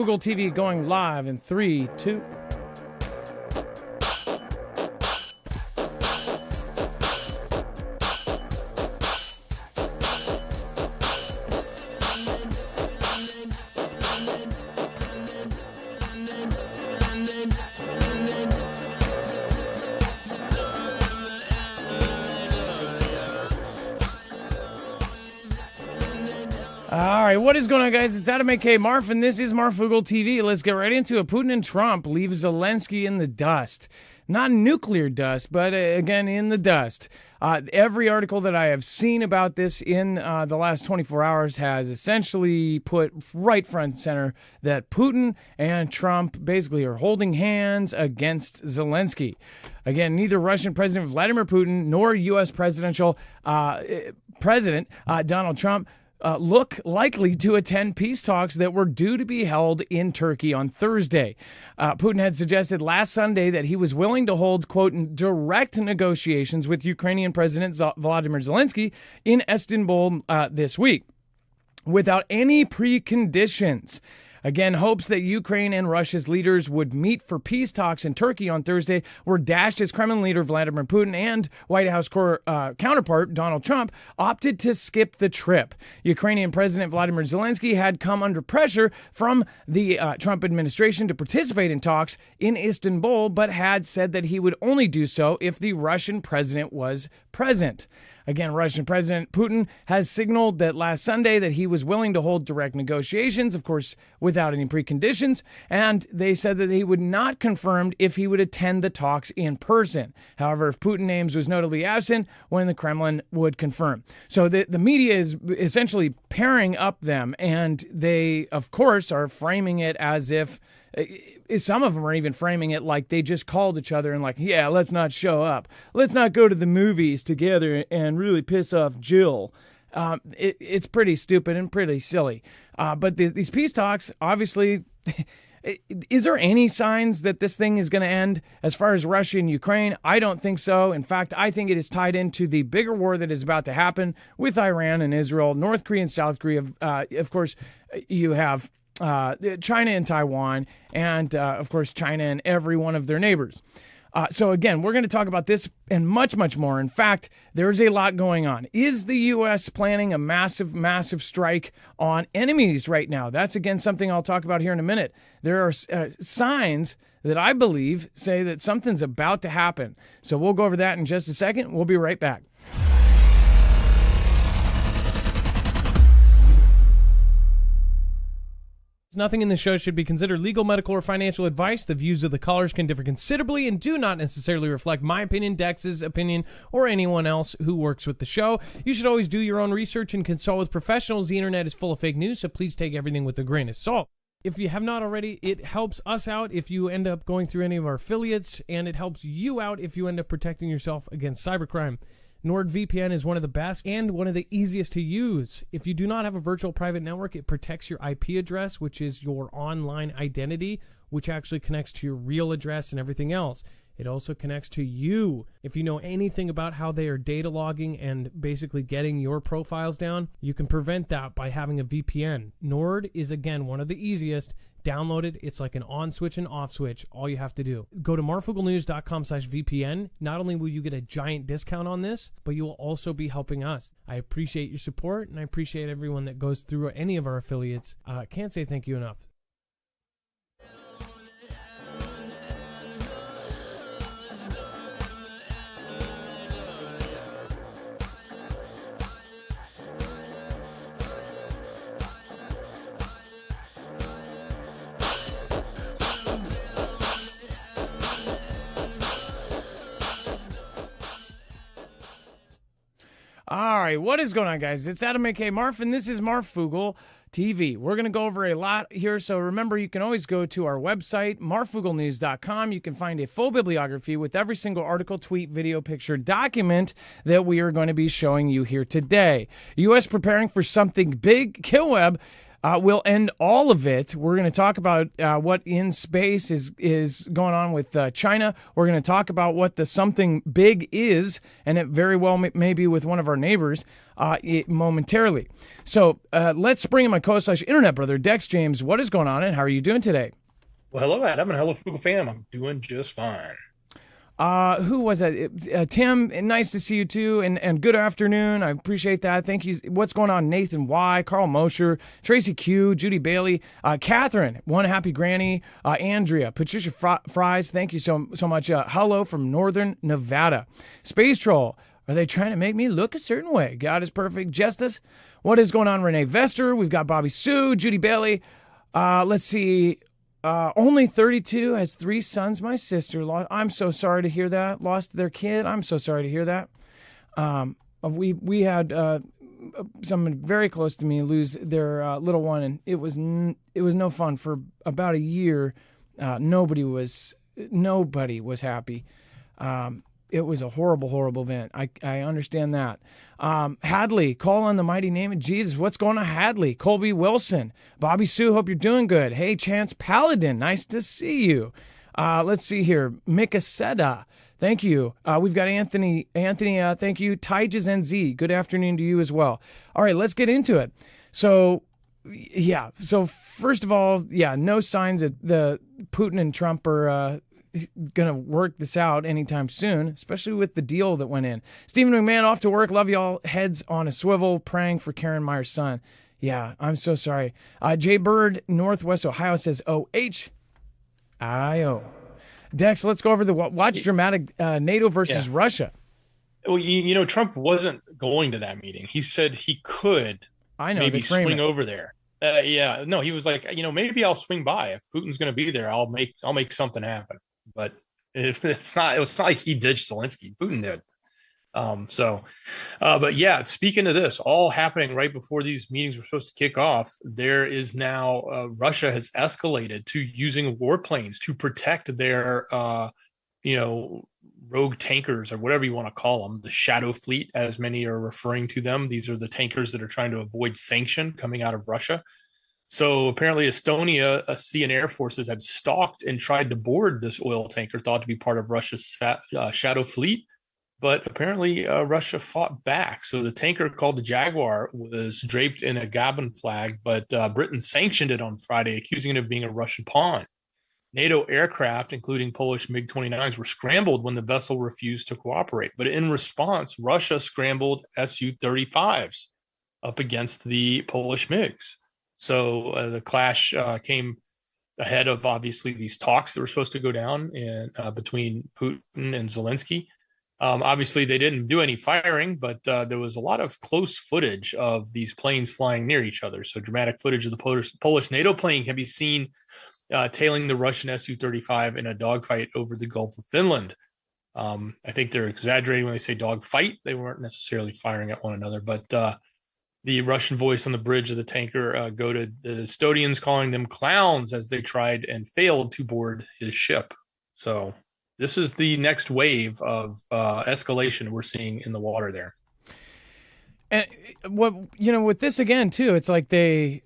Google TV going live in 3, 2. All right, what is going on, guys? It's Adam A.K. Marf, and this is Marfoogle TV. Let's get right into it. Putin and Trump leave Zelensky in the dust. Not nuclear dust, but again, in the dust. Every article that I have seen about this in the last 24 hours has essentially put right front and center that Putin and Trump basically are holding hands against Zelensky. Again, neither Russian President Vladimir Putin nor U.S. presidential President Donald Trump look likely to attend peace talks that were due to be held in Turkey on Thursday. Putin had suggested last Sunday that he was willing to hold, quote, direct negotiations with Ukrainian President Volodymyr Zelensky in Istanbul this week without any preconditions. Again, hopes that Ukraine and Russia's leaders would meet for peace talks in Turkey on Thursday were dashed as Kremlin leader Vladimir Putin and White House counterpart Donald Trump opted to skip the trip. Ukrainian President Vladimir Zelensky had come under pressure from the Trump administration to participate in talks in Istanbul, but had said that he would only do so if the Russian president was present. Again, Russian President Putin has signaled that last Sunday that he was willing to hold direct negotiations, of course, without any preconditions, and they said that he would not confirm if he would attend the talks in person. However, if Putin's names was notably absent, when the Kremlin would confirm. So the media is essentially pairing up them, and they, of course, are framing it as if some of them are even framing it like they just called each other and like, yeah, let's not show up. Let's not go to the movies together and really piss off Jill. It's pretty stupid and pretty silly. But these peace talks, obviously, is there any signs that this thing is going to end as far as Russia and Ukraine? I don't think so. In fact, I think it is tied into the bigger war that is about to happen with Iran and Israel, North Korea and South Korea. Of course, you have China and Taiwan, and of course, China and every one of their neighbors. So again, we're going to talk about this and much, much more. In fact, there's a lot going on. Is the U.S. planning a massive, massive strike on enemies right now? That's, again, something I'll talk about here in a minute. There are signs that I believe say that something's about to happen. So we'll go over that in just a second. We'll be right back. Nothing in this show should be considered legal, medical, or financial advice. The views of the callers can differ considerably and do not necessarily reflect my opinion, Dex's opinion, or anyone else who works with the show. You should always do your own research and consult with professionals. The internet is full of fake news, so please take everything with a grain of salt. If you have not already, it helps us out if you end up going through any of our affiliates, and it helps you out if you end up protecting yourself against cybercrime. NordVPN is one of the best and one of the easiest to use. If you do not have a virtual private network, it protects your IP address, which is your online identity, which actually connects to your real address and everything else. It also connects to you. If you know anything about how they are data logging and basically getting your profiles down, you can prevent that by having a VPN. Nord is, again, one of the easiest. Download it. It's like an on switch and off switch. All you have to do. Go to marfooglenews.com/VPN. Not only will you get a giant discount on this, but you will also be helping us. I appreciate your support, and I appreciate everyone that goes through any of our affiliates. Can't say thank you enough. All right, what is going on, guys? It's Adam A.K. Marf, and this is Marfoogle TV. We're going to go over a lot here, so remember, you can always go to our website, marfooglenews.com. You can find a full bibliography with every single article, tweet, video, picture, document that we are going to be showing you here today. U.S. preparing for something big. Llweb We'll end all of it. We're going to talk about what in space is going on with China. We're going to talk about what the something big is, and it very well may be with one of our neighbors momentarily. So let's bring in my co-internet brother, Dex James. What is going on, and how are you doing today? Well, hello, Adam, and hello, Fuggle fam. I'm doing just fine. Who was that? Tim, nice to see you too, and good afternoon. I appreciate that. Thank you. What's going on? Nathan Y, Carl Mosher, Tracy Q, Judy Bailey, Catherine, one happy granny, Andrea, Patricia Fries. Thank you so much. Hello from Northern Nevada. Space Troll. Are they trying to make me look a certain way? God is perfect. Justice. What is going on? Renee Vester. We've got Bobby Sue, Judy Bailey. Let's see. Only 32, has 3 sons. My sister lost. I'm so sorry to hear that. Lost their kid. I'm so sorry to hear that. We had someone very close to me lose their little one, and it was no fun for about a year. Nobody was happy. It was a horrible event. I understand that. Hadley, call on the mighty name of Jesus. What's going on, Hadley? Colby Wilson. Bobby Sue, hope you're doing good. Hey, Chance Paladin, nice to see you. Let's see here. Mikaseta, thank you. We've got Anthony, thank you. Tyges NZ, good afternoon to you as well. All right, let's get into it. So, yeah. So, first of all, no signs that the Putin and Trump are going to work this out anytime soon, especially with the deal that went in. Stephen McMahon off to work. Love y'all. Heads on a swivel, praying for Karen Meyer's son. Yeah, I'm so sorry. Jay Bird, Northwest Ohio says OHIO. Dex, let's go over the watch dramatic NATO versus Russia. Well, Trump wasn't going to that meeting. He said he could maybe swing over there. No, he was like, maybe I'll swing by if Putin's going to be there. I'll make something happen. But it's not like he ditched Zelensky. Putin did. But yeah, speaking of this, all happening right before these meetings were supposed to kick off, there is now Russia has escalated to using warplanes to protect their, rogue tankers or whatever you want to call them, the Shadow Fleet, as many are referring to them. These are the tankers that are trying to avoid sanction coming out of Russia. So apparently Estonia, Sea and Air Forces had stalked and tried to board this oil tanker thought to be part of Russia's Shadow Fleet. But apparently Russia fought back. So the tanker called the Jaguar was draped in a Gabon flag, but Britain sanctioned it on Friday, accusing it of being a Russian pawn. NATO aircraft, including Polish MiG-29s, were scrambled when the vessel refused to cooperate. But in response, Russia scrambled Su-35s up against the Polish MiGs. So the clash came ahead of, obviously, these talks that were supposed to go down between Putin and Zelensky. Obviously, they didn't do any firing, but there was a lot of close footage of these planes flying near each other. So dramatic footage of the Polish NATO plane can be seen tailing the Russian Su-35 in a dogfight over the Gulf of Finland. I think they're exaggerating when they say dogfight. They weren't necessarily firing at one another, but the Russian voice on the bridge of the tanker goaded the Estonians, calling them clowns as they tried and failed to board his ship. So this is the next wave of escalation we're seeing in the water there. And with this again too, it's like they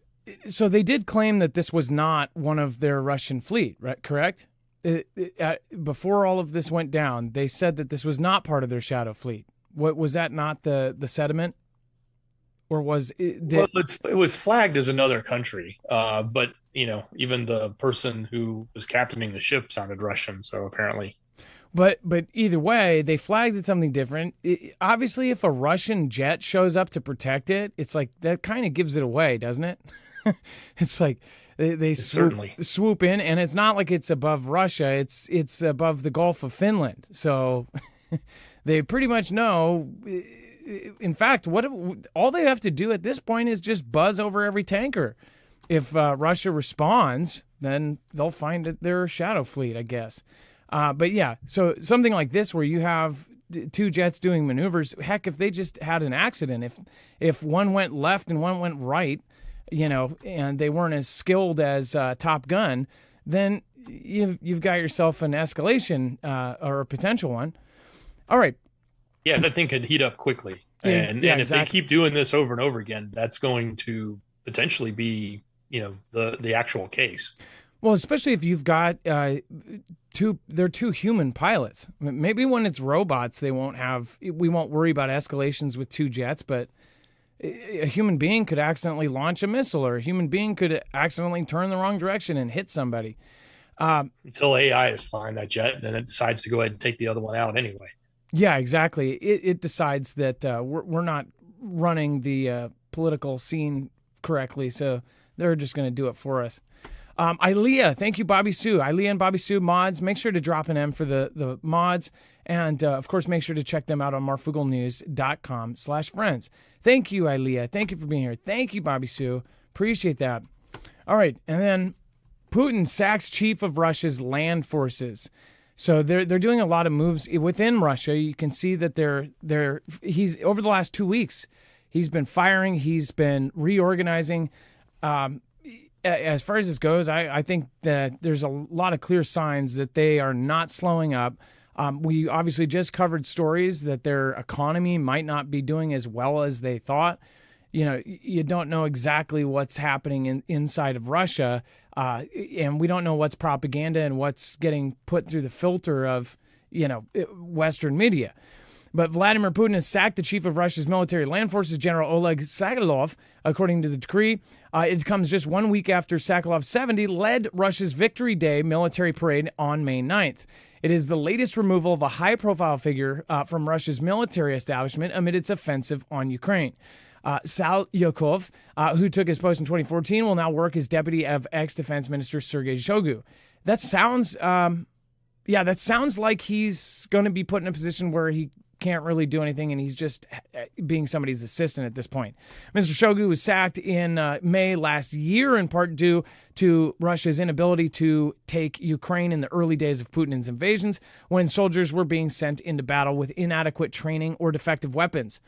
did claim that this was not one of their Russian fleet, right? Correct? Before all of this went down, they said that this was not part of their Shadow Fleet. What was that not the sentiment? Or was it? It was flagged as another country, but even the person who was captaining the ship sounded Russian, so apparently. But either way, they flagged it something different. Obviously, if a Russian jet shows up to protect it, it's like that kind of gives it away, doesn't it? It's like they swoop in, and it's not like it's above Russia. It's above the Gulf of Finland, so they pretty much know. In fact, all they have to do at this point is just buzz over every tanker. If Russia responds, then they'll find their Shadow Fleet, I guess. But yeah, so something like this where you have 2 jets doing maneuvers, heck, if they just had an accident, if one went left and one went right, and they weren't as skilled as Top Gun, then you've got yourself an escalation or a potential one. All right. Yeah, that thing could heat up quickly. And if they keep doing this over and over again, that's going to potentially be, the actual case. Well, especially if you've got they're two human pilots. Maybe when it's robots, we won't worry about escalations with two jets, but a human being could accidentally launch a missile, or a human being could accidentally turn the wrong direction and hit somebody. Until AI is flying that jet, and then it decides to go ahead and take the other one out anyway. Yeah, exactly. It decides that we're not running the political scene correctly, so they're just going to do it for us. Ilea, thank you, Bobby Sue. Ilea and Bobby Sue mods. Make sure to drop an M for the mods. And, of course, make sure to check them out on marfooglenews.com/friends. Thank you, Ilea. Thank you for being here. Thank you, Bobby Sue. Appreciate that. All right. And then Putin sacks chief of Russia's land forces. So they're doing a lot of moves within Russia. You can see that he's over the last 2 weeks, he's been firing. He's been reorganizing. As far as this goes, I think that there's a lot of clear signs that they are not slowing up. We obviously just covered stories that their economy might not be doing as well as they thought. You don't know exactly what's happening inside of Russia, and we don't know what's propaganda and what's getting put through the filter of, Western media. But Vladimir Putin has sacked the chief of Russia's military land forces, General Oleg Sakhalov, according to the decree. It comes just 1 week after Sakhalov 70 led Russia's Victory Day military parade on May 9th. It is the latest removal of a high-profile figure from Russia's military establishment amid its offensive on Ukraine. Salyukov, who took his post in 2014, will now work as deputy of ex-defense minister Sergei Shoigu. That sounds like he's going to be put in a position where he can't really do anything, and he's just being somebody's assistant at this point. Mr. Shoigu was sacked in May last year, in part due to Russia's inability to take Ukraine in the early days of Putin's invasions, when soldiers were being sent into battle with inadequate training or defective weapons.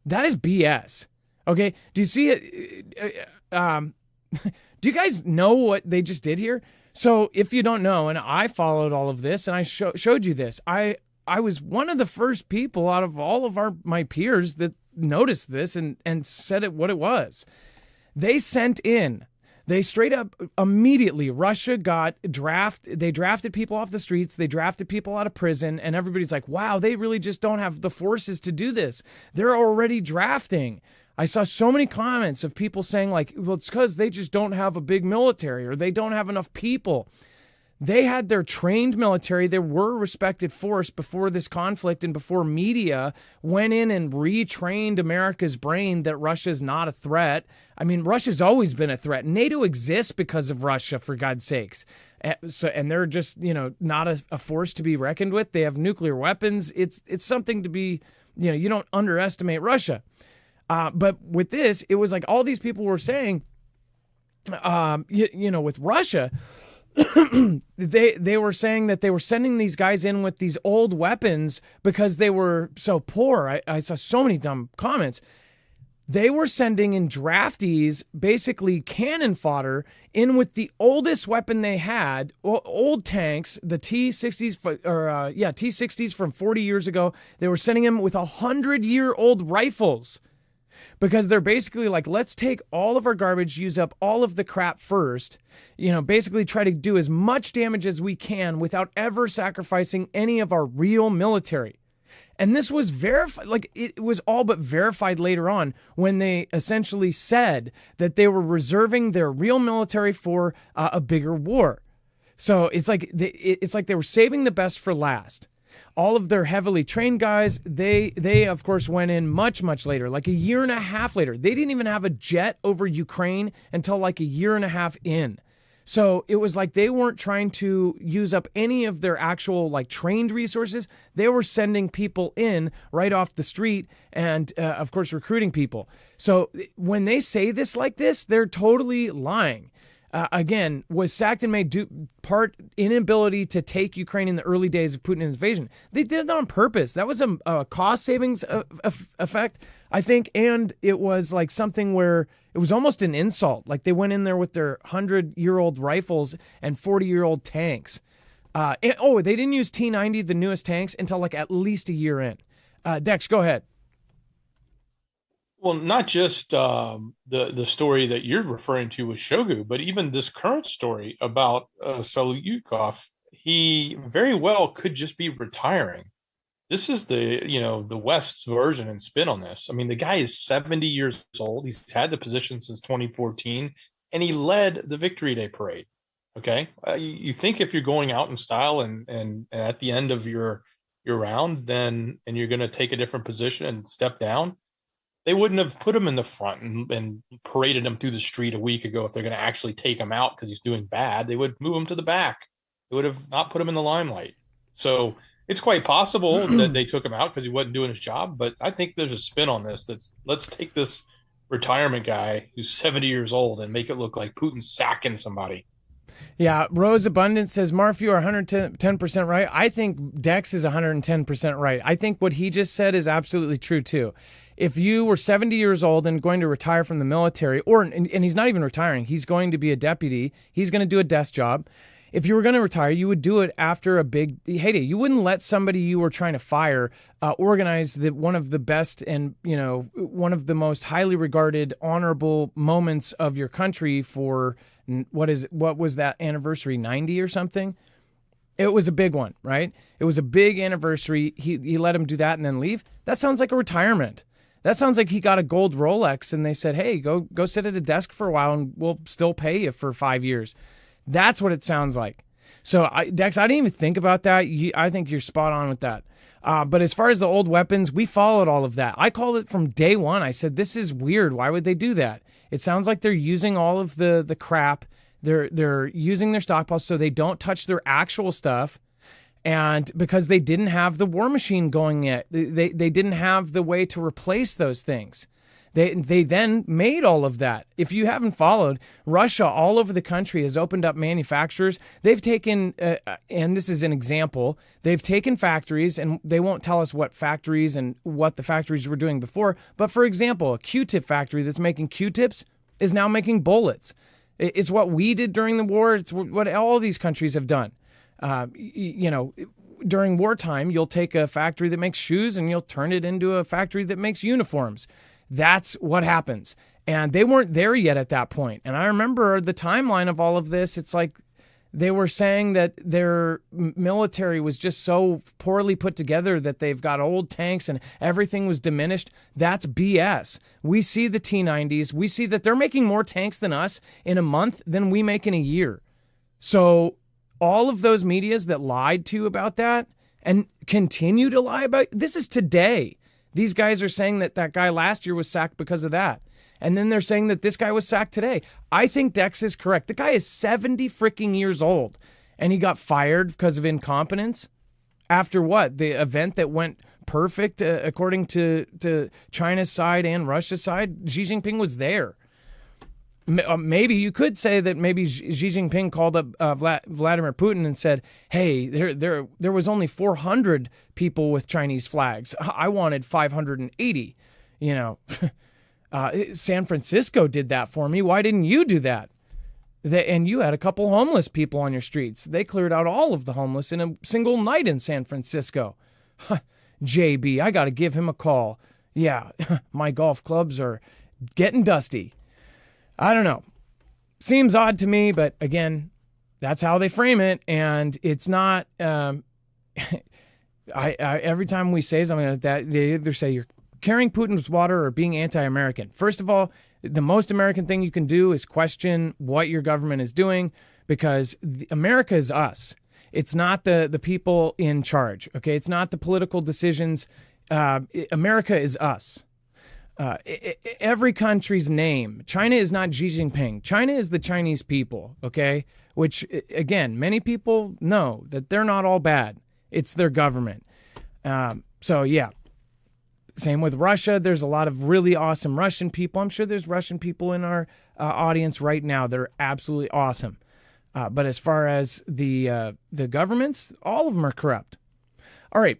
That is BS. Okay? Do you see it? Do you guys know what they just did here? So if you don't know, and I followed all of this, and I showed you this, I was one of the first people out of all of my peers that noticed this and said it what it was. They straight up immediately, Russia they drafted people off the streets, they drafted people out of prison, and everybody's like, wow, they really just don't have the forces to do this. They're already drafting. I saw so many comments of people saying like, well, it's because they just don't have a big military, or they don't have enough people. They had their trained military. There were a respected force before this conflict and before media went in and retrained America's brain that Russia's not a threat. I mean, Russia's always been a threat. NATO exists because of Russia, for God's sakes. And they're just, not a force to be reckoned with. They have nuclear weapons. It's something to be, you don't underestimate Russia. But with this, it was like all these people were saying, with Russia, they were saying that they were sending these guys in with these old weapons because they were so poor. I saw so many dumb comments. They were sending in draftees, basically cannon fodder, in with the oldest weapon they had, old tanks, the T-60s, T-60s from 40 years ago. They were sending them with 100-year-old rifles. Because they're basically like, let's take all of our garbage, use up all of the crap first, basically try to do as much damage as we can without ever sacrificing any of our real military. And this was verified, like it was all but verified later on when they essentially said that they were reserving their real military for a bigger war. So it's like they were saving the best for last. All of their heavily trained guys, they of course went in much, much later, like a year and a half later. They didn't even have a jet over Ukraine until like a year and a half in. So it was like they weren't trying to use up any of their actual like trained resources. They were sending people in right off the street and, of course, recruiting people. So when they say this like this, they're totally lying. Again, was sacked in May part inability to take Ukraine in the early days of Putin's invasion. They did it on purpose. That was a cost savings effect, I think, and it was like something where it was almost an insult. Like they went in there with their 100-year-old rifles and 40-year-old tanks. They didn't use T-90, the newest tanks, until like at least a year in. Dex, go ahead. Well, not just the story that you're referring to with Shogu, but even this current story about Selyukov, he very well could just be retiring. This is the West's version and spin on this. I mean, the guy is 70 years old. He's had the position since 2014, and he led the Victory Day parade. Okay, you think if you're going out in style and at the end of your round, then and you're going to take a different position and step down, they wouldn't have put him in the front and paraded him through the street a week ago if they're going to actually take him out because he's doing bad. They would move him to the back. They would have not put him in the limelight. So it's quite possible that they took him out because he wasn't doing his job. But I think there's a spin on this. Let's take this retirement guy who's 70 years old and make it look like Putin's sacking somebody. Yeah, Rose Abundance says, Marf, you are 110% right. I think Dex is 110% right. I think what he just said is absolutely true, too. If you were 70 years old and going to retire from the military, and he's not even retiring, he's going to be a deputy, he's going to do a desk job. If you were going to retire, you would do it after a big heyday. You wouldn't let somebody you were trying to fire organize one of the best and, one of the most highly regarded, honorable moments of your country for, what was that anniversary, 90 or something? It was a big one, right? It was a big anniversary. He let him do that and then leave. That sounds like a retirement. That sounds like he got a gold Rolex and they said, hey, go sit at a desk for a while and we'll still pay you for 5 years. That's what it sounds like. So, Dex, I didn't even think about that. I think you're spot on with that. But as far as the old weapons, we followed all of that. I called it from day one. I said, this is weird. Why would they do that? It sounds like they're using all of the crap. They're using their stockpiles so they don't touch their actual stuff. And because they didn't have the war machine going yet, they didn't have the way to replace those things. They then made all of that. If you haven't followed, Russia all over the country has opened up manufacturers. They've taken, and this is an example, they've taken factories, and they won't tell us what factories and what the factories were doing before. But for example, a Q-tip factory that's making Q-tips is now making bullets. It's what we did during the war. It's what all these countries have done. During wartime, you'll take a factory that makes shoes and you'll turn it into a factory that makes uniforms. That's what happens. And they weren't there yet at that point. And I remember the timeline of all of this. It's like they were saying that their military was just so poorly put together that they've got old tanks and everything was diminished. That's BS. We see the T-90s. We see that they're making more tanks than us in a month than we make in a year. So all of those medias that lied to you about that and continue to lie about, this is today. These guys are saying that guy last year was sacked because of that. And then they're saying that this guy was sacked today. I think Dex is correct. The guy is 70 freaking years old and he got fired because of incompetence. After what? The event that went perfect according to China's side and Russia's side? Xi Jinping was there. Maybe you could say that maybe Xi Jinping called up Vladimir Putin and said, hey, there was only 400 people with Chinese flags. I wanted 580. San Francisco did that for me. Why didn't you do that? And you had a couple homeless people on your streets. They cleared out all of the homeless in a single night in San Francisco. JB, I got to give him a call. Yeah, my golf clubs are getting dusty. I don't know. Seems odd to me, but again, that's how they frame it. And it's not, every time we say something like that, they either say you're carrying Putin's water or being anti-American. First of all, the most American thing you can do is question what your government is doing because America is us. It's not the people in charge. Okay. It's not the political decisions. America is us. Every country's name. China is not Xi Jinping. China is the Chinese people, okay? Which, again, many people know that they're not all bad. It's their government. So, yeah. Same with Russia. There's a lot of really awesome Russian people. I'm sure there's Russian people in our audience right now that are absolutely awesome. But as far as the governments, all of them are corrupt. All right.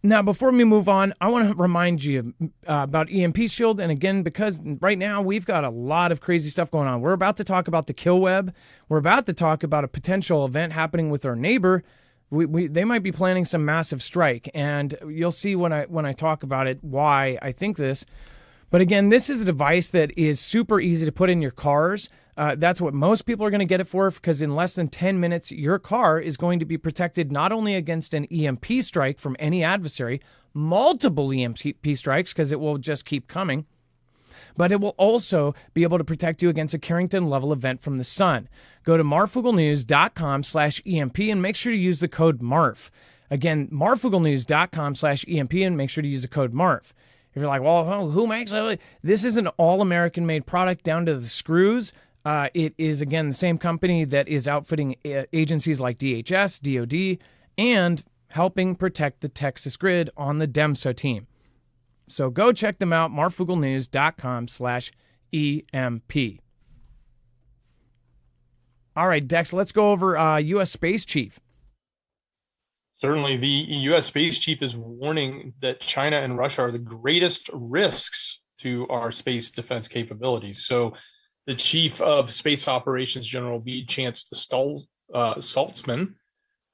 Now, before we move on, I want to remind you about EMP Shield. And again, because right now we've got a lot of crazy stuff going on. We're about to talk about the Llweb. We're about to talk about a potential event happening with our neighbor. They might be planning some massive strike. And you'll see when I talk about it why I think this. But again, this is a device that is super easy to put in your cars. That's what most people are going to get it for, because in less than 10 minutes, your car is going to be protected not only against an EMP strike from any adversary, multiple EMP strikes, because it will just keep coming, but it will also be able to protect you against a Carrington-level event from the sun. Go to marfooglenews.com/EMP and make sure to use the code MARF. Again, marfooglenews.com/EMP and make sure to use the code MARF. If you're like, well, who makes it? This is an all-American made product down to the screws. It is, again, the same company that is outfitting agencies like DHS, DOD, and helping protect the Texas grid on the DEMSO team. So go check them out, marfooglenews.com/EMP. All right, Dex, let's go over U.S. Space Chief. Certainly, the U.S. Space Chief is warning that China and Russia are the greatest risks to our space defense capabilities. So the Chief of Space Operations, General V. Chance Saltzman,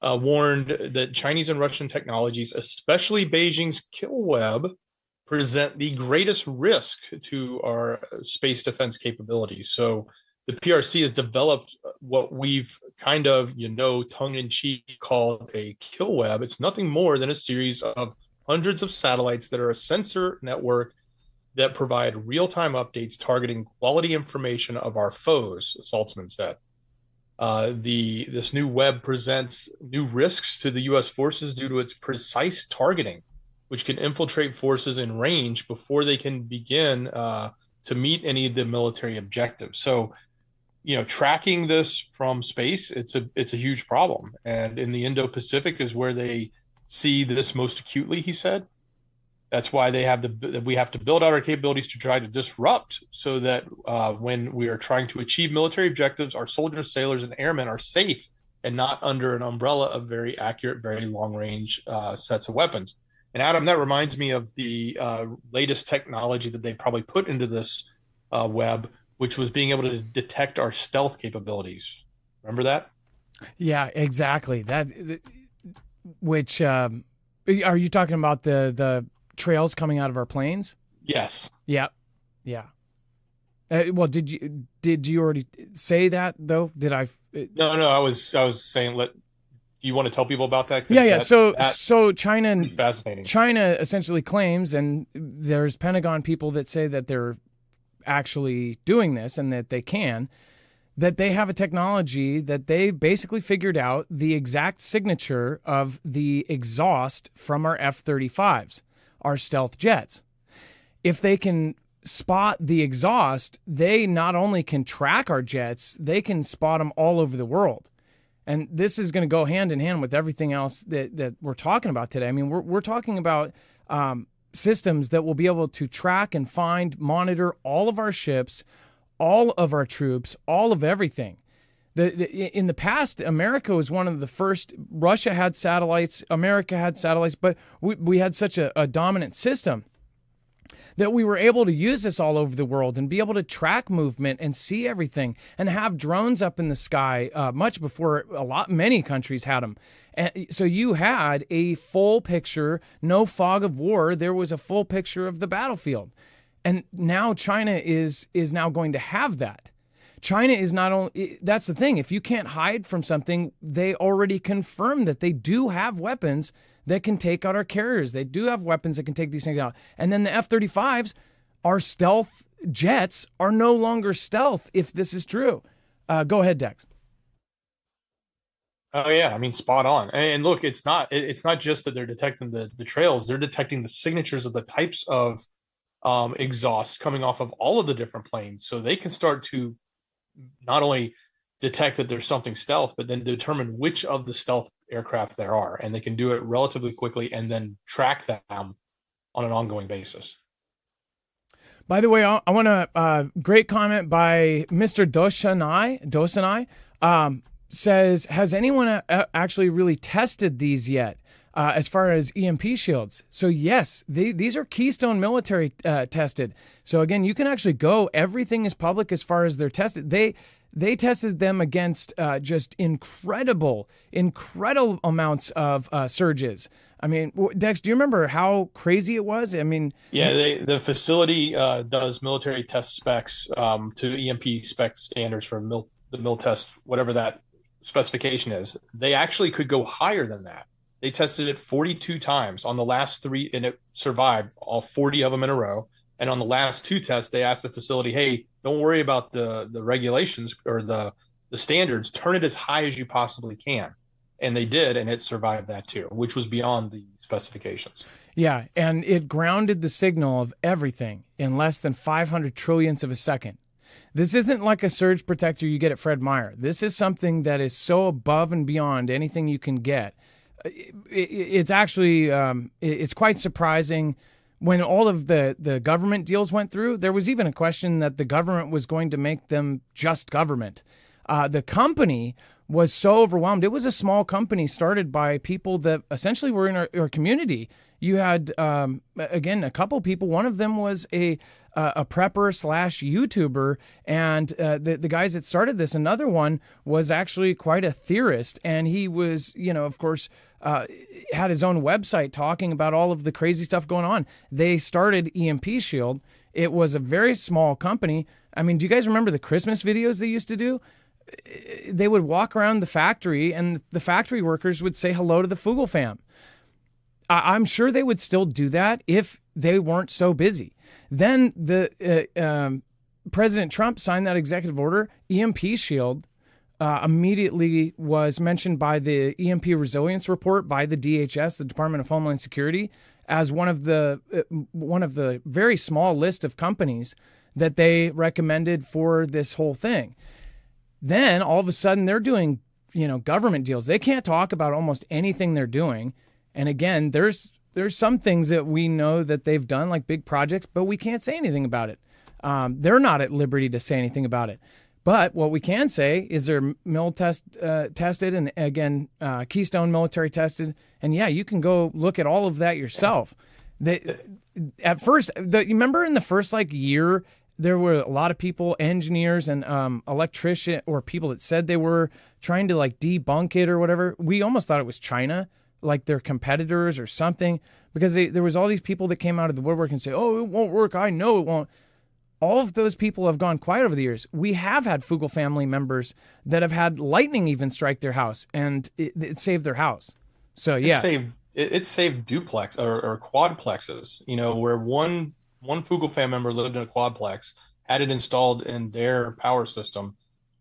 warned that Chinese and Russian technologies, especially Beijing's Llweb, present the greatest risk to our space defense capabilities. So the PRC has developed what we've kind of, tongue-in-cheek called a Llweb. It's nothing more than a series of hundreds of satellites that are a sensor network that provide real-time updates targeting quality information of our foes, Saltzman said. This new web presents new risks to the U.S. forces due to its precise targeting, which can infiltrate forces in range before they can begin to meet any of the military objectives. So, tracking this from space, it's a huge problem. And in the Indo-Pacific is where they see this most acutely, he said. That's why we have to build out our capabilities to try to disrupt, so that when we are trying to achieve military objectives, our soldiers, sailors, and airmen are safe and not under an umbrella of very accurate, very long-range sets of weapons. And Adam, that reminds me of the latest technology that they probably put into this web, which was being able to detect our stealth capabilities. Remember that? Yeah, exactly. Which are you talking about the trails coming out of our planes? Yes. Yeah. Well, did you already say that though? Did I? No. I was saying, do you want to tell people about that? Yeah. So China, fascinating. China essentially claims, and there's Pentagon people that say that they're actually doing this and that they have a technology that they basically figured out the exact signature of the exhaust from our F-35s, our stealth jets. If they can spot the exhaust, they not only can track our jets, they can spot them all over the world. And this is going to go hand in hand with everything else that we're talking about today. I mean, we're talking about systems that will be able to track and find, monitor all of our ships, all of our troops, all of everything. In the past, America was one of the first. Russia had satellites, America had satellites, but we had such a dominant system that we were able to use this all over the world and be able to track movement and see everything and have drones up in the sky much before many countries had them. And so you had a full picture, no fog of war. There was a full picture of the battlefield. And now China is now going to have that. China is not only, that's the thing, if you can't hide from something, they already confirmed that they do have weapons that can take out our carriers. They do have weapons that can take these things out. And then the F-35s, our stealth jets, are no longer stealth if this is true. Go ahead, Dex. Oh yeah, I mean, spot on. And look, it's not just that they're detecting the trails; they're detecting the signatures of the types of exhausts coming off of all of the different planes, so they can start to not only detect that there's something stealth, but then determine which of the stealth aircraft there are, and they can do it relatively quickly and then track them on an ongoing basis. By the way, I want a great comment by Mr. Dosanai. Says, has anyone actually really tested these yet as far as EMP shields? So yes, these are Keystone Military tested. So again, you can actually go. Everything is public as far as they're tested. They tested them against just incredible amounts of surges. I mean, Dex, do you remember how crazy it was? I mean, Yeah, the facility does military test specs to EMP spec standards for the mil test, whatever that specification is. They actually could go higher than that. They tested it 42 times on the last three, and it survived all 40 of them in a row. And on the last two tests, they asked the facility, "Hey, don't worry about the regulations or the standards. Turn it as high as you possibly can." And they did, and it survived that too, which was beyond the specifications. Yeah, and it grounded the signal of everything in less than 500 trillionths of a second. This isn't like a surge protector you get at Fred Meyer. This is something that is so above and beyond anything you can get. It's actually it's quite surprising. When all of the government deals went through, there was even a question that the government was going to make them just government. The company was so overwhelmed. It was a small company started by people that essentially were in our community. You had, again, a couple people. One of them was a prepper / YouTuber, and the guys that started this. Another one was actually quite a theorist, and he was, of course, had his own website talking about all of the crazy stuff going on. They started EMP Shield. It was a very small company. I mean, do you guys remember the Christmas videos they used to do? They would walk around the factory, and the factory workers would say hello to the Fugel fam. I'm sure they would still do that if they weren't so busy. Then President Trump signed that executive order. EMP Shield immediately was mentioned by the EMP Resilience Report by the DHS, the Department of Homeland Security, as one of the very small list of companies that they recommended for this whole thing. Then all of a sudden they're doing, government deals. They can't talk about almost anything they're doing. And again, there's some things that we know that they've done, like big projects, but we can't say anything about it. They're not at liberty to say anything about it. But what we can say is they're tested, and again, Keystone military tested. And yeah, you can go look at all of that yourself. At first, you remember in the first year, there were a lot of people, engineers and electrician or people that said they were trying to debunk it or whatever. We almost thought it was China, like their competitors or something, because there was all these people that came out of the woodwork and say, "Oh, it won't work. I know it won't." All of those people have gone quiet over the years. We have had Fugel family members that have had lightning even strike their house, and it saved their house. So yeah, it saved duplex or quadplexes. Where one Fugel family member lived in a quadplex, had it installed in their power system,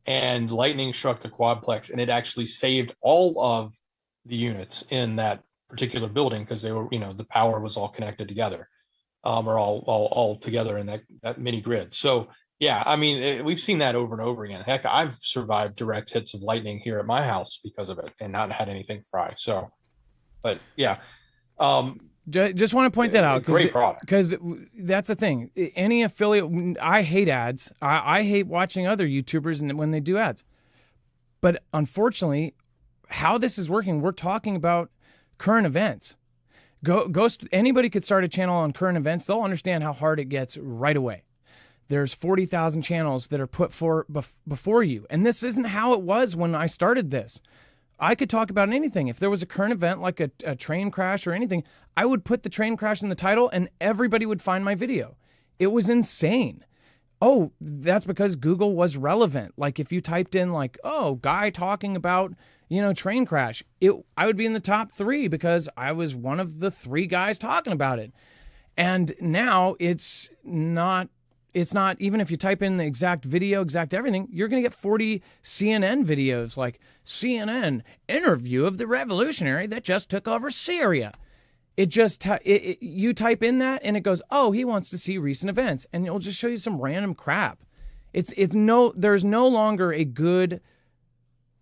and lightning struck the quadplex, and it actually saved all of the units in that particular building because they were, the power was all connected together, or all together in that mini grid. So yeah, I mean, we've seen that over and over again. Heck, I've survived direct hits of lightning here at my house because of it and not had anything fry. So, but yeah. Just want to point that out. Great product. Because that's the thing. Any affiliate, I hate ads. I hate watching other YouTubers and when they do ads. But unfortunately, how this is working, we're talking about current events. Anybody could start a channel on current events. They'll understand how hard it gets right away. There's 40,000 channels that are put before you. And this isn't how it was when I started this. I could talk about anything. If there was a current event like a train crash or anything, I would put the train crash in the title and everybody would find my video. It was insane. Oh, that's because Google was relevant. Like if you typed in guy talking about, train crash, I would be in the top 3 because I was one of the 3 guys talking about it. And now it's not, even if you type in the exact video, exact everything, you're going to get 40 CNN videos like CNN interview of the revolutionary that just took over Syria. You type in that and it goes, oh, he wants to see recent events, and it'll just show you some random crap. There's no longer a good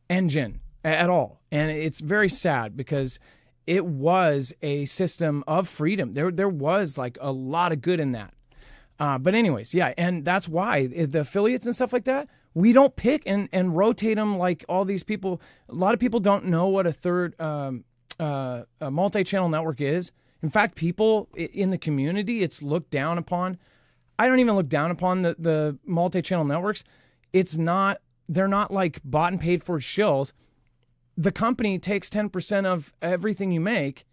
engine at all. And it's very sad because it was a system of freedom. There was a lot of good in that. But anyways, yeah, and that's why the affiliates and stuff like that, we don't pick and rotate them like all these people. A lot of people don't know what a third a multi-channel network is. In fact, people in the community, it's looked down upon. I don't even look down upon the multi-channel networks. It's not they're not like bought and paid for shills. The company takes 10% of everything you make,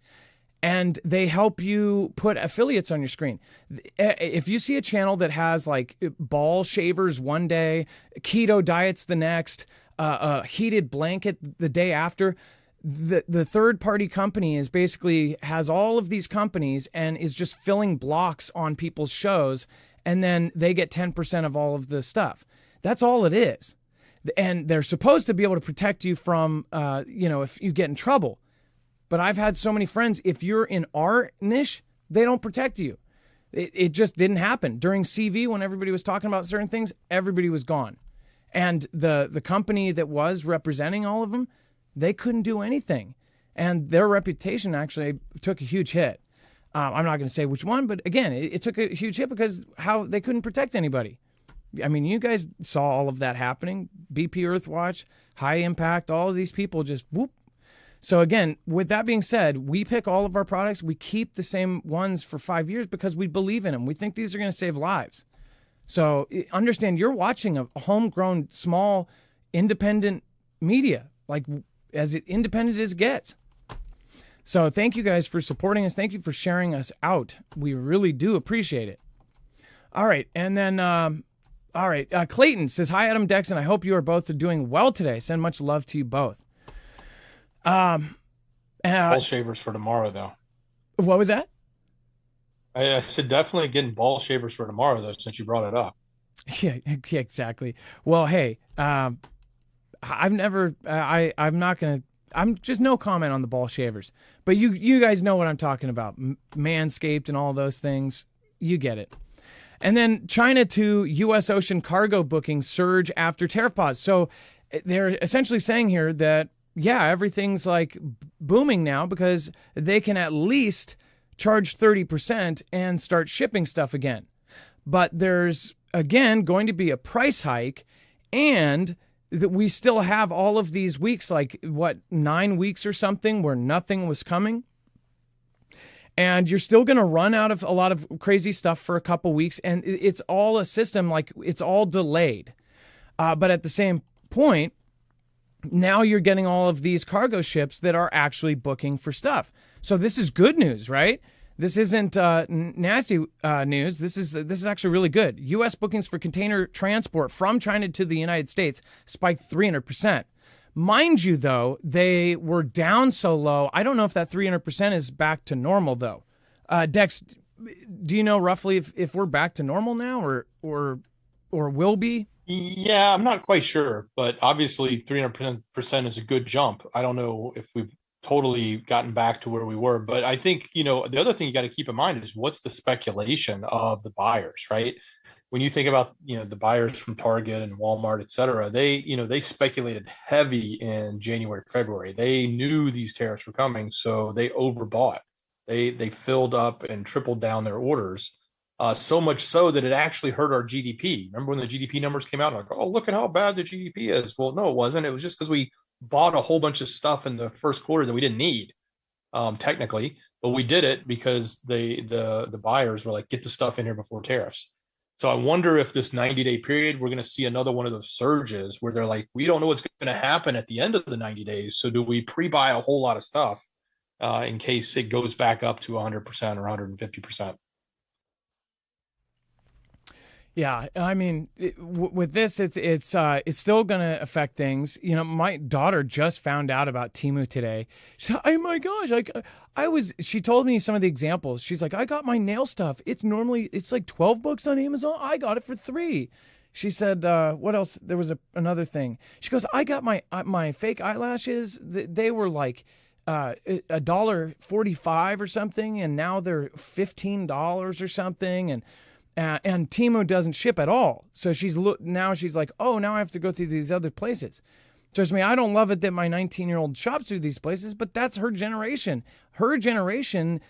and they help you put affiliates on your screen. If you see a channel that has like ball shavers one day, keto diets the next, a heated blanket the day after, the third party company is basically has all of these companies and is just filling blocks on people's shows, and then they get 10% of all of the stuff. That's all it is. And they're supposed to be able to protect you from, if you get in trouble. But I've had so many friends, if you're in our niche, they don't protect you. It just didn't happen. During CV, when everybody was talking about certain things, everybody was gone. And the company that was representing all of them, they couldn't do anything. And their reputation actually took a huge hit. I'm not going to say which one, but again, it took a huge hit because how they couldn't protect anybody. I mean, you guys saw all of that happening. BP Earthwatch, High Impact, all of these people just whoop. So again, with that being said, we pick all of our products. We keep the same ones for 5 years because we believe in them. We think these are going to save lives. So understand, you're watching a homegrown, small, independent media, like as independent as it gets. So thank you guys for supporting us. Thank you for sharing us out. We really do appreciate it. All right. And then, Clayton says, hi, Adam, Dex, and I hope you are both doing well today. Send much love to you both. Ball shavers for tomorrow, though. What was that? I said definitely getting ball shavers for tomorrow, though, since you brought it up. Yeah, exactly. Well, hey, I'm just no comment on the ball shavers. But you guys know what I'm talking about. Manscaped and all those things. You get it. And then China to U.S. ocean cargo bookings surge after tariff pause. So they're essentially saying here that, yeah, everything's like booming now because they can at least charge 30% and start shipping stuff again. But there's, again, going to be a price hike, and that we still have all of these weeks, like 9 weeks or something, where nothing was coming. And you're still going to run out of a lot of crazy stuff for a couple weeks, and it's all a system, like it's all delayed. But at the same point, now you're getting all of these cargo ships that are actually booking for stuff. So this is good news, right? This isn't nasty news. This is actually really good. U.S. bookings for container transport from China to the United States spiked 300%. Mind you, though, they were down so low. I don't know if that 300% is back to normal, though. Dex, do you know roughly if we're back to normal now or will be? Yeah, I'm not quite sure, but obviously 300% is a good jump. I don't know if we've totally gotten back to where we were, but I think, the other thing you got to keep in mind is what's the speculation of the buyers, right? When you think about, the buyers from Target and Walmart, et cetera, they speculated heavy in January, February. They knew these tariffs were coming, so they overbought. They filled up and tripled down their orders. So much so that it actually hurt our GDP. Remember when the GDP numbers came out? Like, oh, look at how bad the GDP is. Well, no, it wasn't. It was just because we bought a whole bunch of stuff in the first quarter that we didn't need, technically. But we did it because the buyers were like, get the stuff in here before tariffs. So I wonder if this 90-day period, we're going to see another one of those surges where they're like, we don't know what's going to happen at the end of the 90 days. So do we pre-buy a whole lot of stuff in case it goes back up to 100% or 150%? Yeah, I mean, with this, it's still going to affect things. My daughter just found out about Temu today. She said, oh my gosh, she told me some of the examples. She's like, I got my nail stuff. It's like $12 on Amazon. I got it for $3. She said, what else? There was another thing. She goes, I got my fake eyelashes. They were like $1.45 or something, and now they're $15 or something, and Temu doesn't ship at all. So she's like, oh, now I have to go through these other places. Trust me, I don't love it that my 19-year-old shops through these places, but that's her generation. Her generation,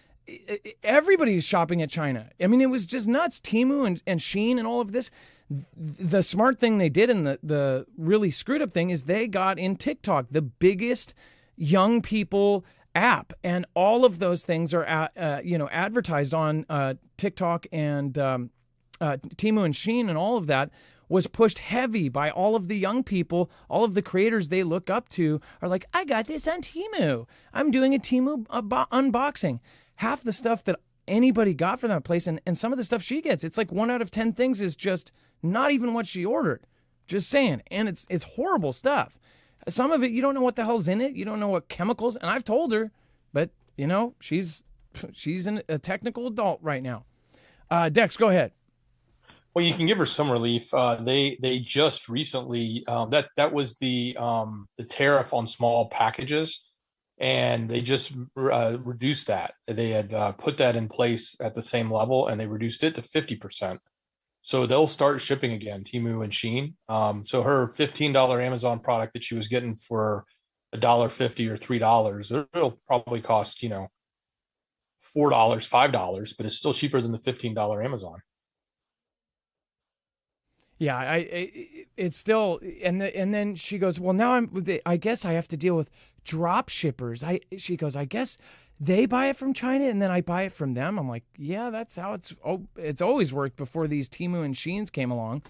everybody's shopping at China. I mean, it was just nuts. Temu and Shein and all of this. The smart thing they did and the really screwed up thing is they got in TikTok, the biggest young people app, and all of those things are advertised on TikTok and Temu and Shein and all of that. was pushed heavy by all of the young people. All of the creators they look up to are like, I got this on Temu. I'm doing a Temu unboxing. Half the stuff that anybody got from that place, and some of the stuff she gets, it's like 1 out of 10 things is just not even what she ordered. Just saying. And it's horrible stuff. Some of it, you don't know what the hell's in it. You don't know what chemicals. And I've told her, but you know, she's a technical adult right now. Dex, go ahead. Well, you can give her some relief. They just recently that was the tariff on small packages, and they just reduced that. They had put that in place at the same level, and they reduced it to 50%. So they'll start shipping again, Temu and Shein. So her $15 Amazon product that she was getting for $1.50 or $3, it'll probably cost, you know, $4, $5, but it's still cheaper than the $15 Amazon. Yeah, it's still, and then she goes, well, now I guess I have to deal with drop shippers. She goes, I guess they buy it from China and then I buy it from them. I'm like, yeah, that's how it's always worked before these Temu and Sheins came along,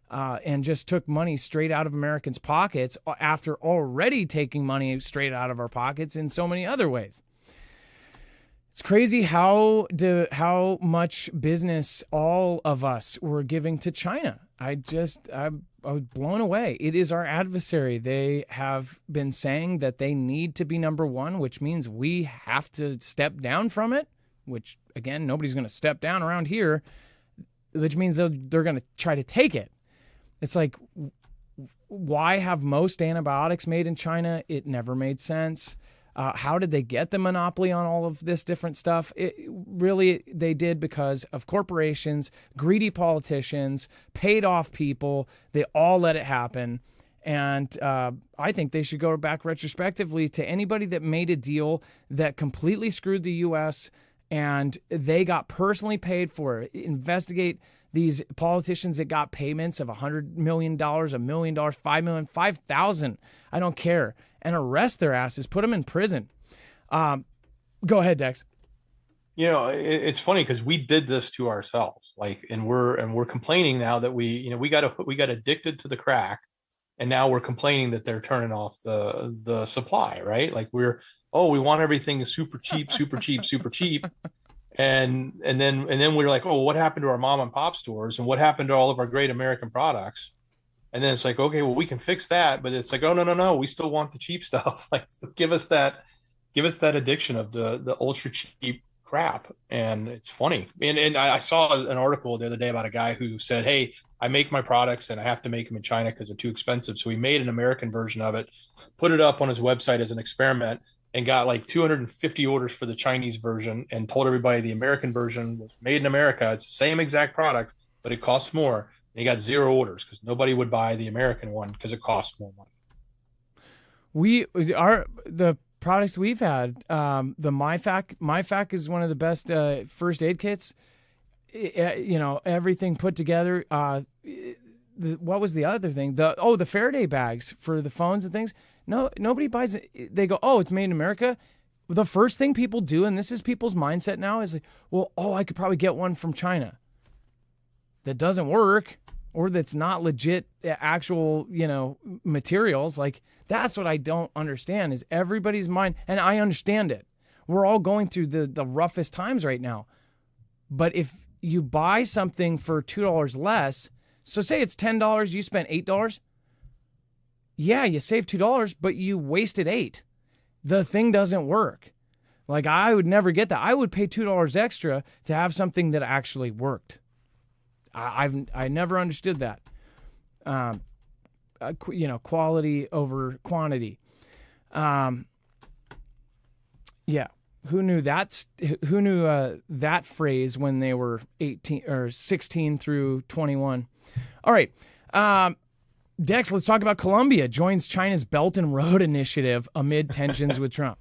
and just took money straight out of Americans' pockets after already taking money straight out of our pockets in so many other ways. It's crazy how much business all of us were giving to China. I was blown away. It is our adversary. They have been saying that they need to be number one, which means we have to step down from it, which, again, nobody's going to step down around here, which means they're going to try to take it. It's like, why have most antibiotics made in China? It never made sense. How did they get the monopoly on all of this different stuff? They did because of corporations, greedy politicians, paid off people. They all let it happen. And I think they should go back retrospectively to anybody that made a deal that completely screwed the U.S. and they got personally paid for it. Investigate these politicians that got payments of $100 million, $1 million, $5 million, $5,000. I don't care. And arrest their asses, put them in prison. Go ahead, Dex. You know, it's funny because we did this to ourselves, like, and we're complaining now that we got addicted to the crack, and now we're complaining that they're turning off the supply, right? Like we want everything super cheap, super cheap, super cheap. And then we're like, oh, what happened to our mom and pop stores, and what happened to all of our great American products? And then it's like, okay, well, we can fix that, but it's like, oh, no, we still want the cheap stuff. Like, give us that addiction of the ultra cheap crap. And it's funny. And I saw an article the other day about a guy who said, hey, I make my products and I have to make them in China because they're too expensive. So he made an American version of it, put it up on his website as an experiment, and got like 250 orders for the Chinese version, and told everybody the American version was made in America. It's the same exact product, but it costs more. And he got 0 orders because nobody would buy the American one because it costs more money. The products we've had, the MyFac is one of the best first aid kits. Everything put together. What was the other thing? The Faraday bags for the phones and things. No, nobody buys it. They go, oh, it's made in America. The first thing people do, and this is people's mindset now, is like, well, I could probably get one from China. That doesn't work, or that's not legit actual, materials. Like, that's what I don't understand is everybody's mind. And I understand it. We're all going through the roughest times right now. But if you buy something for $2 less, so say it's $10, you spent $8. Yeah, you saved $2, but you wasted $8. The thing doesn't work. Like, I would never get that. I would pay $2 extra to have something that actually worked. I never understood that. Quality over quantity. Yeah. Who knew that? Who knew that phrase when they were 18 or 16 through 21? All right. Dex, let's talk about Colombia joins China's Belt and Road Initiative amid tensions with Trump.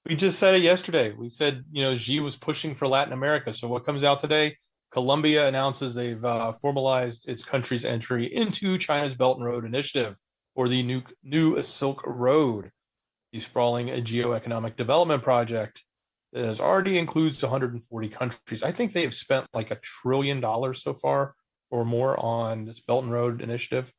We just said it yesterday. We said, Xi was pushing for Latin America. So what comes out today? Colombia announces they've formalized its country's entry into China's Belt and Road Initiative, or the new Silk Road, the sprawling geoeconomic development project that already includes 140 countries. I think they have spent like $1 trillion so far or more on this Belt and Road Initiative.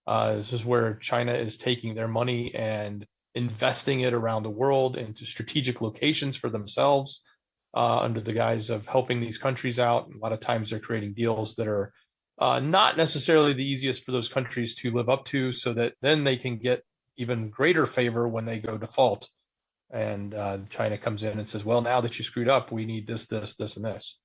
This is where China is taking their money and investing it around the world into strategic locations for themselves, under the guise of helping these countries out. A lot of times they're creating deals that are not necessarily the easiest for those countries to live up to, so that then they can get even greater favor when they go default. And China comes in and says, well, now that you screwed up, we need this, this, this, and this.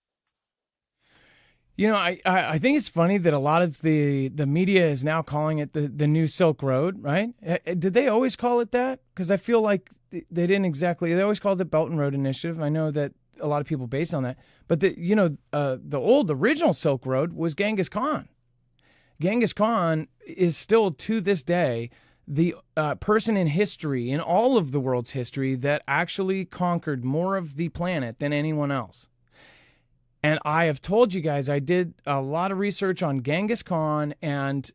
You know, I think it's funny that a lot of the media is now calling it the new Silk Road, right? Did they always call it that? Because I feel like they didn't exactly. They always called it Belt and Road Initiative. I know that a lot of people based on that. But the original Silk Road was Genghis Khan. Genghis Khan is still to this day the person in history, in all of the world's history, that actually conquered more of the planet than anyone else. And I have told you guys, I did a lot of research on Genghis Khan and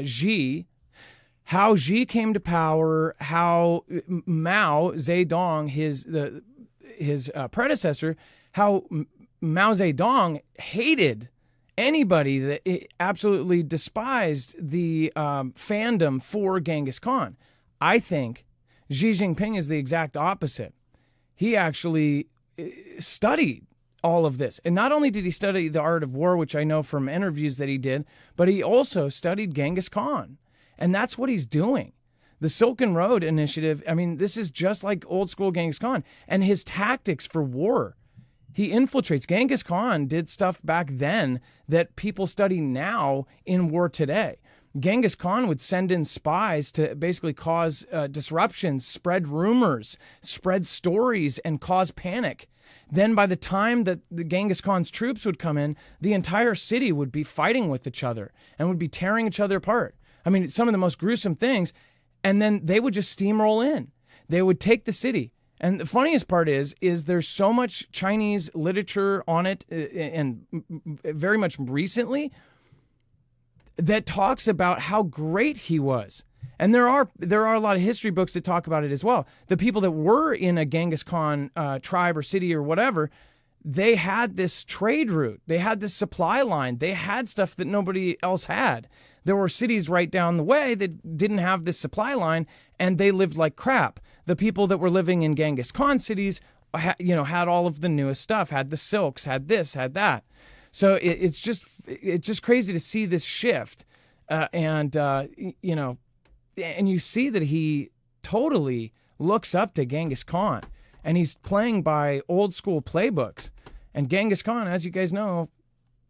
Xi, how Xi came to power, how Mao Zedong, his predecessor, how Mao Zedong hated anybody that absolutely despised the fandom for Genghis Khan. I think Xi Jinping is the exact opposite. He actually studied all of this. And not only did he study the art of war, which I know from interviews that he did, but he also studied Genghis Khan. And that's what he's doing. The Silken Road Initiative, I mean, this is just like old school Genghis Khan. And his tactics for war, he infiltrates. Genghis Khan did stuff back then that people study now in war today. Genghis Khan would send in spies to basically cause disruptions, spread rumors, spread stories, and cause panic. Then by the time that the Genghis Khan's troops would come in, the entire city would be fighting with each other and would be tearing each other apart. I mean, some of the most gruesome things. And then they would just steamroll in. They would take the city. And the funniest part is there's so much Chinese literature on it, and very much recently, that talks about how great he was. And there are a lot of history books that talk about it as well. The people that were in a Genghis Khan tribe or city or whatever, they had this trade route. They had this supply line. They had stuff that nobody else had. There were cities right down the way that didn't have this supply line, and they lived like crap. The people that were living in Genghis Khan cities, had all of the newest stuff, had the silks, had this, had that. So it's just crazy to see this shift, and you see that he totally looks up to Genghis Khan, and he's playing by old school playbooks. And Genghis Khan, as you guys know,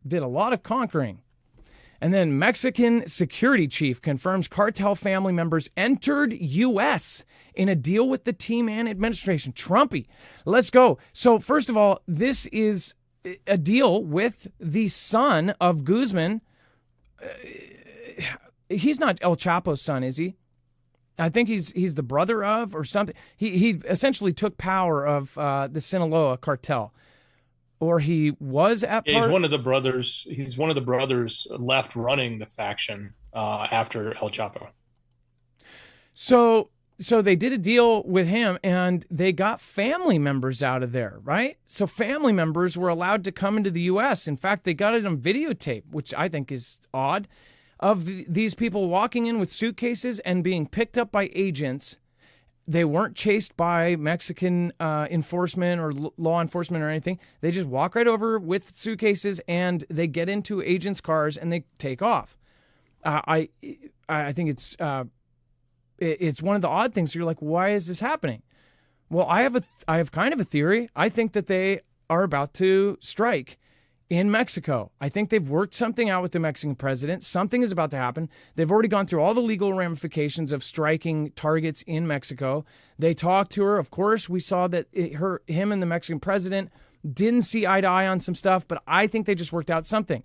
did a lot of conquering. And then Mexican security chief confirms cartel family members entered U.S. in a deal with the T-Man administration. Trumpy. Let's go. So first of all, this is a deal with the son of Guzman. He's not El Chapo's son, is he? I think he's the brother of or something. He essentially took power of the Sinaloa cartel. Or he was at. Yeah, he's one of the brothers. He's one of the brothers left running the faction after El Chapo. So they did a deal with him, and they got family members out of there, right? So family members were allowed to come into the U.S. In fact, they got it on videotape, which I think is odd, of these people walking in with suitcases and being picked up by agents. They weren't chased by Mexican enforcement or law enforcement or anything. They just walk right over with suitcases, and they get into agents' cars and they take off. I think it's one of the odd things. You're like, why is this happening? Well, I have kind of a theory. I think that they are about to strike in Mexico. I think they've worked something out with the Mexican president. Something is about to happen. They've already gone through all the legal ramifications of striking targets in Mexico. They talked to her. Of course, we saw that him and the Mexican president didn't see eye to eye on some stuff, but I think they just worked out something.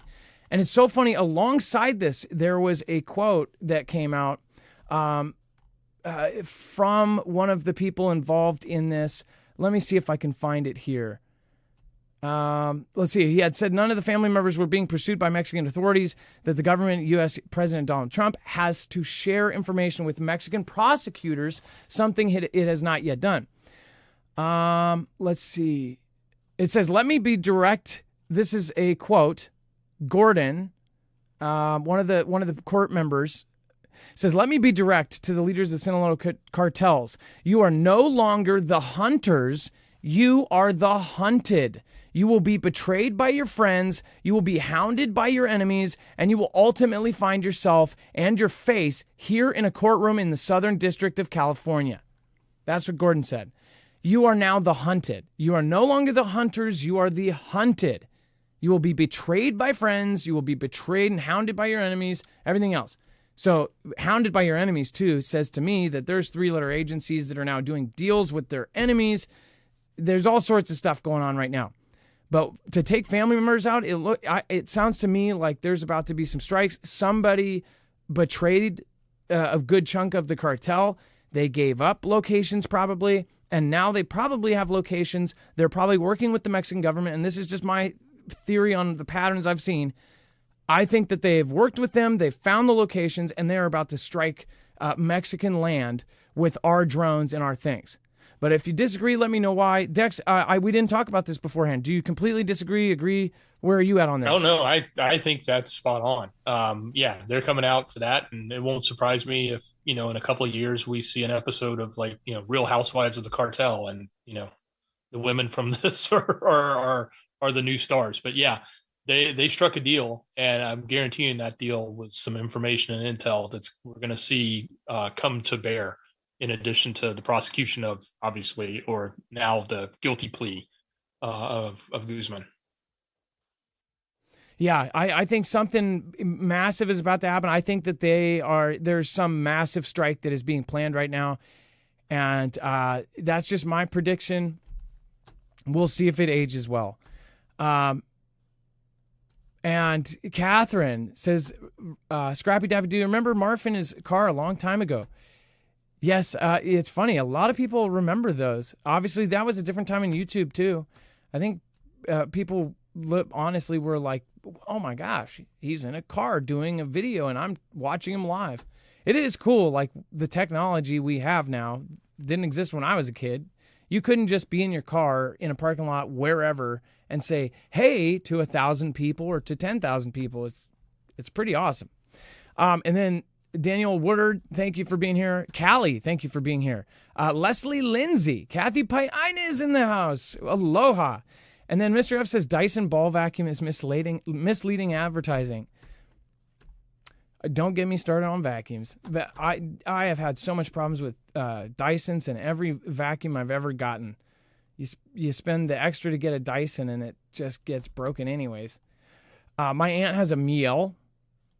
And it's so funny. Alongside this, there was a quote that came out from one of the people involved in this. Let me see if I can find it here. Let's see. He had said none of the family members were being pursued by Mexican authorities, that the government, U.S. President Donald Trump, has to share information with Mexican prosecutors, something it has not yet done. Let's see. It says, let me be direct. This is a quote. Gordon, one of the court members says, "Let me be direct to the leaders of the Sinaloa cartels. You are no longer the hunters. You are the hunted. You will be betrayed by your friends. You will be hounded by your enemies, and you will ultimately find yourself and your face here in a courtroom in the Southern District of California." That's what Gordon said. You are now the hunted. You are no longer the hunters. You are the hunted. You will be betrayed by friends. You will be betrayed and hounded by your enemies, everything else. So hounded by your enemies, too, says to me that there's three-letter agencies that are now doing deals with their enemies. There's all sorts of stuff going on right now. But to take family members out, it sounds to me like there's about to be some strikes. Somebody betrayed a good chunk of the cartel. They gave up locations probably, and now they probably have locations. They're probably working with the Mexican government, and this is just my theory on the patterns I've seen. I think that they've worked with them, they've found the locations, and they're about to strike Mexican land with our drones and our things. But if you disagree, let me know why. Dex, we didn't talk about this beforehand. Do you completely disagree, agree? Where are you at on this? Oh, no, I think that's spot on. Yeah, they're coming out for that. And it won't surprise me if, in a couple of years, we see an episode of Real Housewives of the Cartel, and, the women from this are the new stars. But yeah, they struck a deal, and I'm guaranteeing that deal with some information and intel we're going to see come to bear, in addition to the prosecution of, obviously, or now the guilty plea of Guzman. Yeah, I think something massive is about to happen. I think that there's some massive strike that is being planned right now. And that's just my prediction. We'll see if it ages well. And Catherine says, Scrappy Daffy, do you remember Marf in his car a long time ago? Yes, it's funny. A lot of people remember those. Obviously, that was a different time in YouTube, too. I think people honestly were like, oh, my gosh, he's in a car doing a video, and I'm watching him live. It is cool. Like, the technology we have now didn't exist when I was a kid. You couldn't just be in your car in a parking lot wherever and say, hey, to 1,000 people or to 10,000 people. It's pretty awesome. And then Daniel Woodard, thank you for being here. Callie, thank you for being here. Leslie Lindsay, Kathy Paine is in the house. Aloha. And then Mr. F says Dyson ball vacuum is misleading advertising. Don't get me started on vacuums. I have had so much problems with Dysons, and every vacuum I've ever gotten. You spend the extra to get a Dyson, and it just gets broken anyways. My aunt has a Miele,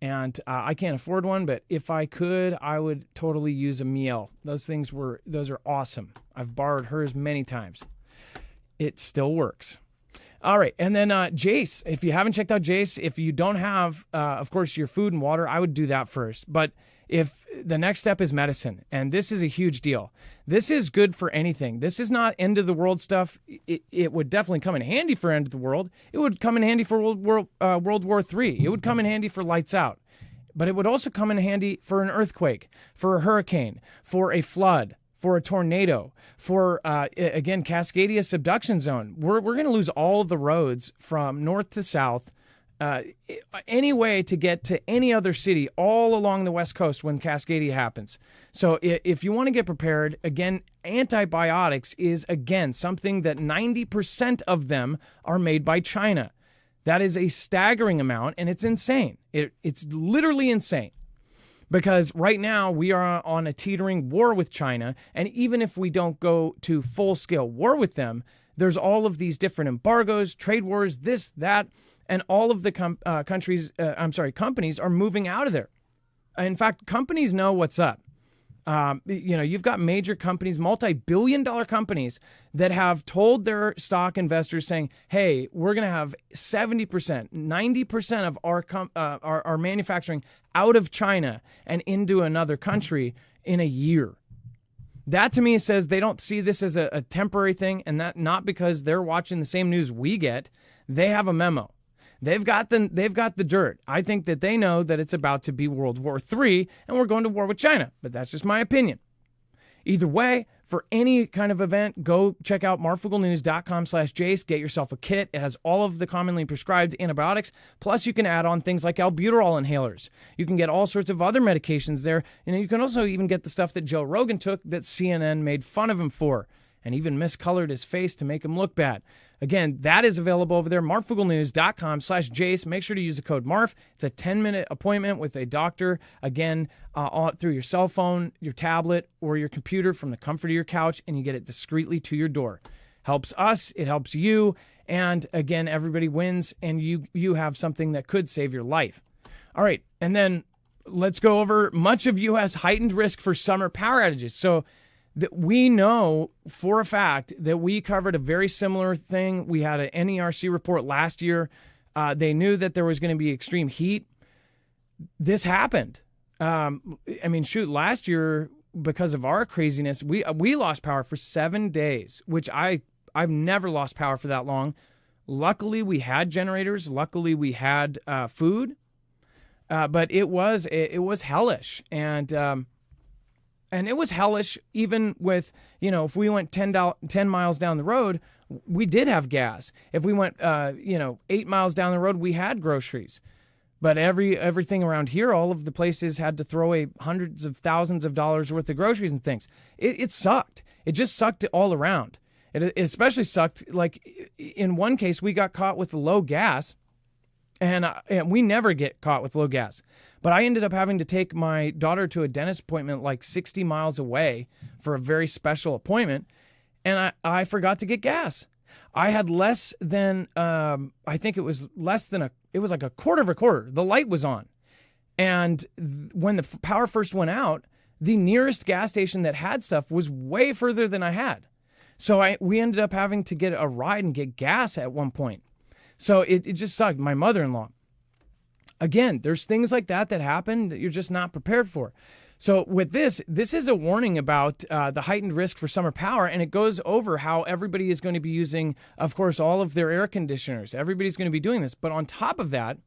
and I can't afford one, but if I could, I would totally use a Miele. Those are awesome. I've borrowed hers many times. It still works. All right, and then Jace, if you haven't checked out Jace, if you don't have, of course, your food and water, I would do that first. But if the next step is medicine, and this is a huge deal. This is good for anything. This is not end of the world stuff. It would definitely come in handy for end of the world. It would come in handy for World War III. It would come in handy for lights out. But it would also come in handy for an earthquake, for a hurricane, for a flood, for a tornado, for, again, Cascadia subduction zone. We're going to lose all of the roads from north to south, any way to get to any other city all along the West Coast when Cascadia happens. So if you want to get prepared, again, antibiotics is, again, something that 90% of them are made by China. That is a staggering amount, and it's insane. It's literally insane. Because right now we are on a teetering war with China, and even if we don't go to full-scale war with them, there's all of these different embargoes, trade wars, this, that, and all of the companies are moving out of there. In fact, companies know what's up. You've got major companies, multi-billion-dollar companies that have told their stock investors saying, hey, we're going to have 70%, 90% of our manufacturing out of China and into another country in a year. That to me says they don't see this as a temporary thing, and that not because they're watching the same news we get. They have a memo. They've got the dirt. I think that they know that it's about to be World War III and we're going to war with China. But that's just my opinion. Either way, for any kind of event, go check out marfooglenews.com/Jace. Get yourself a kit. It has all of the commonly prescribed antibiotics. Plus, you can add on things like albuterol inhalers. You can get all sorts of other medications there. And you can also even get the stuff that Joe Rogan took that CNN made fun of him for and even miscolored his face to make him look bad. Again, that is available over there, marfooglenews.com/Jace. Make sure to use the code MARF. It's a 10-minute appointment with a doctor, again, through your cell phone, your tablet, or your computer from the comfort of your couch, and you get it discreetly to your door. Helps us, it helps you, and again, everybody wins, and you have something that could save your life. All right, and then let's go over much of U.S. heightened risk for summer power outages. So that we know for a fact that we covered a very similar thing. We had an NERC report last year. They knew that there was going to be extreme heat. This happened. Last year, because of our craziness, we lost power for 7 days, which I've never lost power for that long. Luckily, we had generators. Luckily, we had food. But it was hellish. And it was hellish even with, if we went 10 miles down the road, we did have gas. If we went, 8 miles down the road, we had groceries. But everything around here, all of the places had to throw away hundreds of thousands of dollars worth of groceries and things. It sucked. It just sucked all around. It especially sucked, like in one case, we got caught with low gas. And we never get caught with low gas. But I ended up having to take my daughter to a dentist appointment like 60 miles away for a very special appointment. And I forgot to get gas. I had less than, I think it was it was like a quarter of a quarter. The light was on. And when the power first went out, the nearest gas station that had stuff was way further than I had. So we ended up having to get a ride and get gas at one point. So it just sucked. My mother-in-law. Again, there's things like that happen that you're just not prepared for. So with this is a warning about the heightened risk for summer power, and it goes over how everybody is going to be using, of course, all of their air conditioners. Everybody's going to be doing this. But on top of that,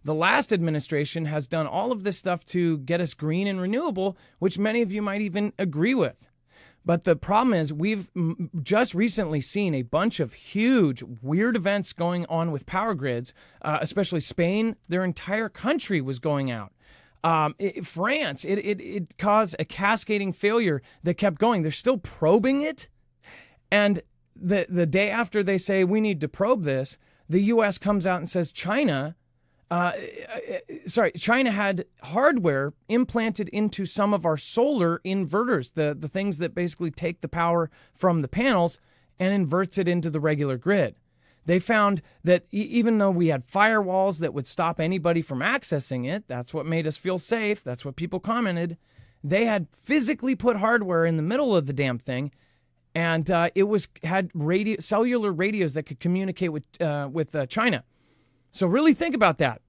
the last administration has done all of this stuff to get us green and renewable, which many of you might even agree with. But the problem is we've just recently seen a bunch of huge, weird events going on with power grids, especially Spain. Their entire country was going out. France, it caused a cascading failure that kept going. They're still probing it. And the day after they say we need to probe this, the U.S. comes out and says China had hardware implanted into some of our solar inverters, the things that basically take the power from the panels and inverts it into the regular grid. They found that even though we had firewalls that would stop anybody from accessing it, that's what made us feel safe, that's what people commented, they had physically put hardware in the middle of the damn thing, and it had cellular radios that could communicate with China. So really think about that.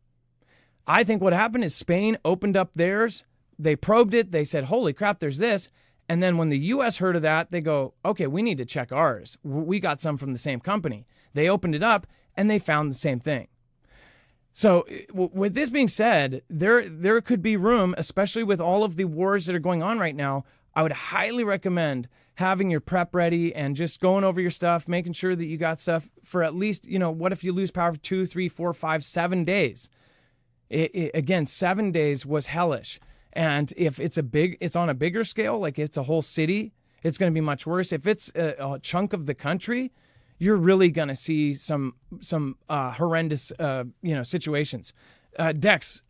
I think what happened is Spain opened up theirs. They probed it. They said, holy crap, there's this. And then when the U.S. heard of that, they go, okay, we need to check ours. We got some from the same company. They opened it up and they found the same thing. So with this being said, there could be room, especially with all of the wars that are going on right now. I would highly recommend having your prep ready and just going over your stuff, making sure that you got stuff for at least, what if you lose power for 2, 3, 4, 5, 7 days? Again, 7 days was hellish. And if it's on a bigger scale, like it's a whole city, it's going to be much worse. If it's a chunk of the country, you're really going to see some horrendous, situations. Dex,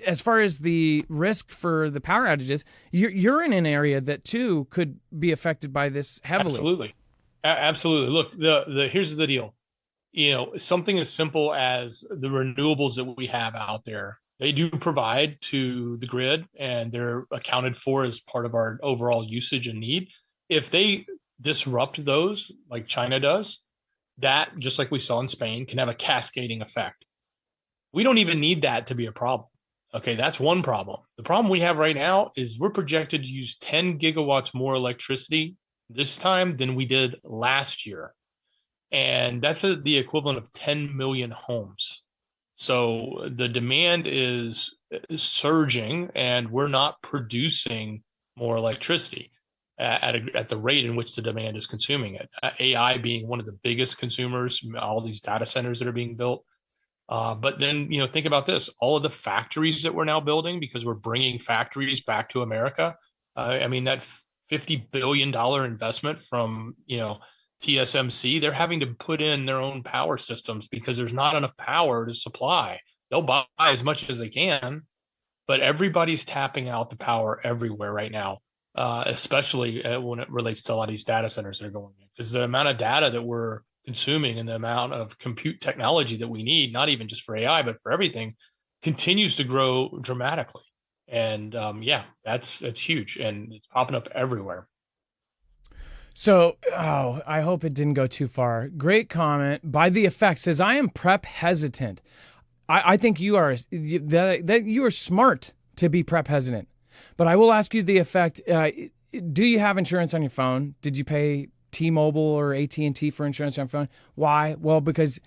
as far as the risk for the power outages, you're in an area that too could be affected by this heavily. Absolutely. Look, here's the deal. Something as simple as the renewables that we have out there, they do provide to the grid, and they're accounted for as part of our overall usage and need. If they disrupt those, like China does, that, just like we saw in Spain, can have a cascading effect. We don't even need that to be a problem. Okay, that's one problem. The problem we have right now is we're projected to use 10 gigawatts more electricity this time than we did last year. And that's the equivalent of 10 million homes. So the demand is surging and we're not producing more electricity. at the rate in which the demand is consuming it. AI being one of the biggest consumers, all these data centers that are being built. But then, think about this, all of the factories that we're now building, because we're bringing factories back to America. I mean, that $50 billion investment from, TSMC, they're having to put in their own power systems because there's not enough power to supply. They'll buy as much as they can, but everybody's tapping out the power everywhere right now, especially when it relates to a lot of these data centers that are going in. Because the amount of data that we're consuming and the amount of compute technology that we need, not even just for AI, but for everything, continues to grow dramatically. And that's huge, and it's popping up everywhere. So, I hope it didn't go too far. Great comment. By the Effect says, I am prep hesitant. I think you are smart to be prep hesitant. But I will ask you, the Effect, do you have insurance on your phone? Did you pay T-Mobile or AT&T for insurance on your phone? Why? Well, because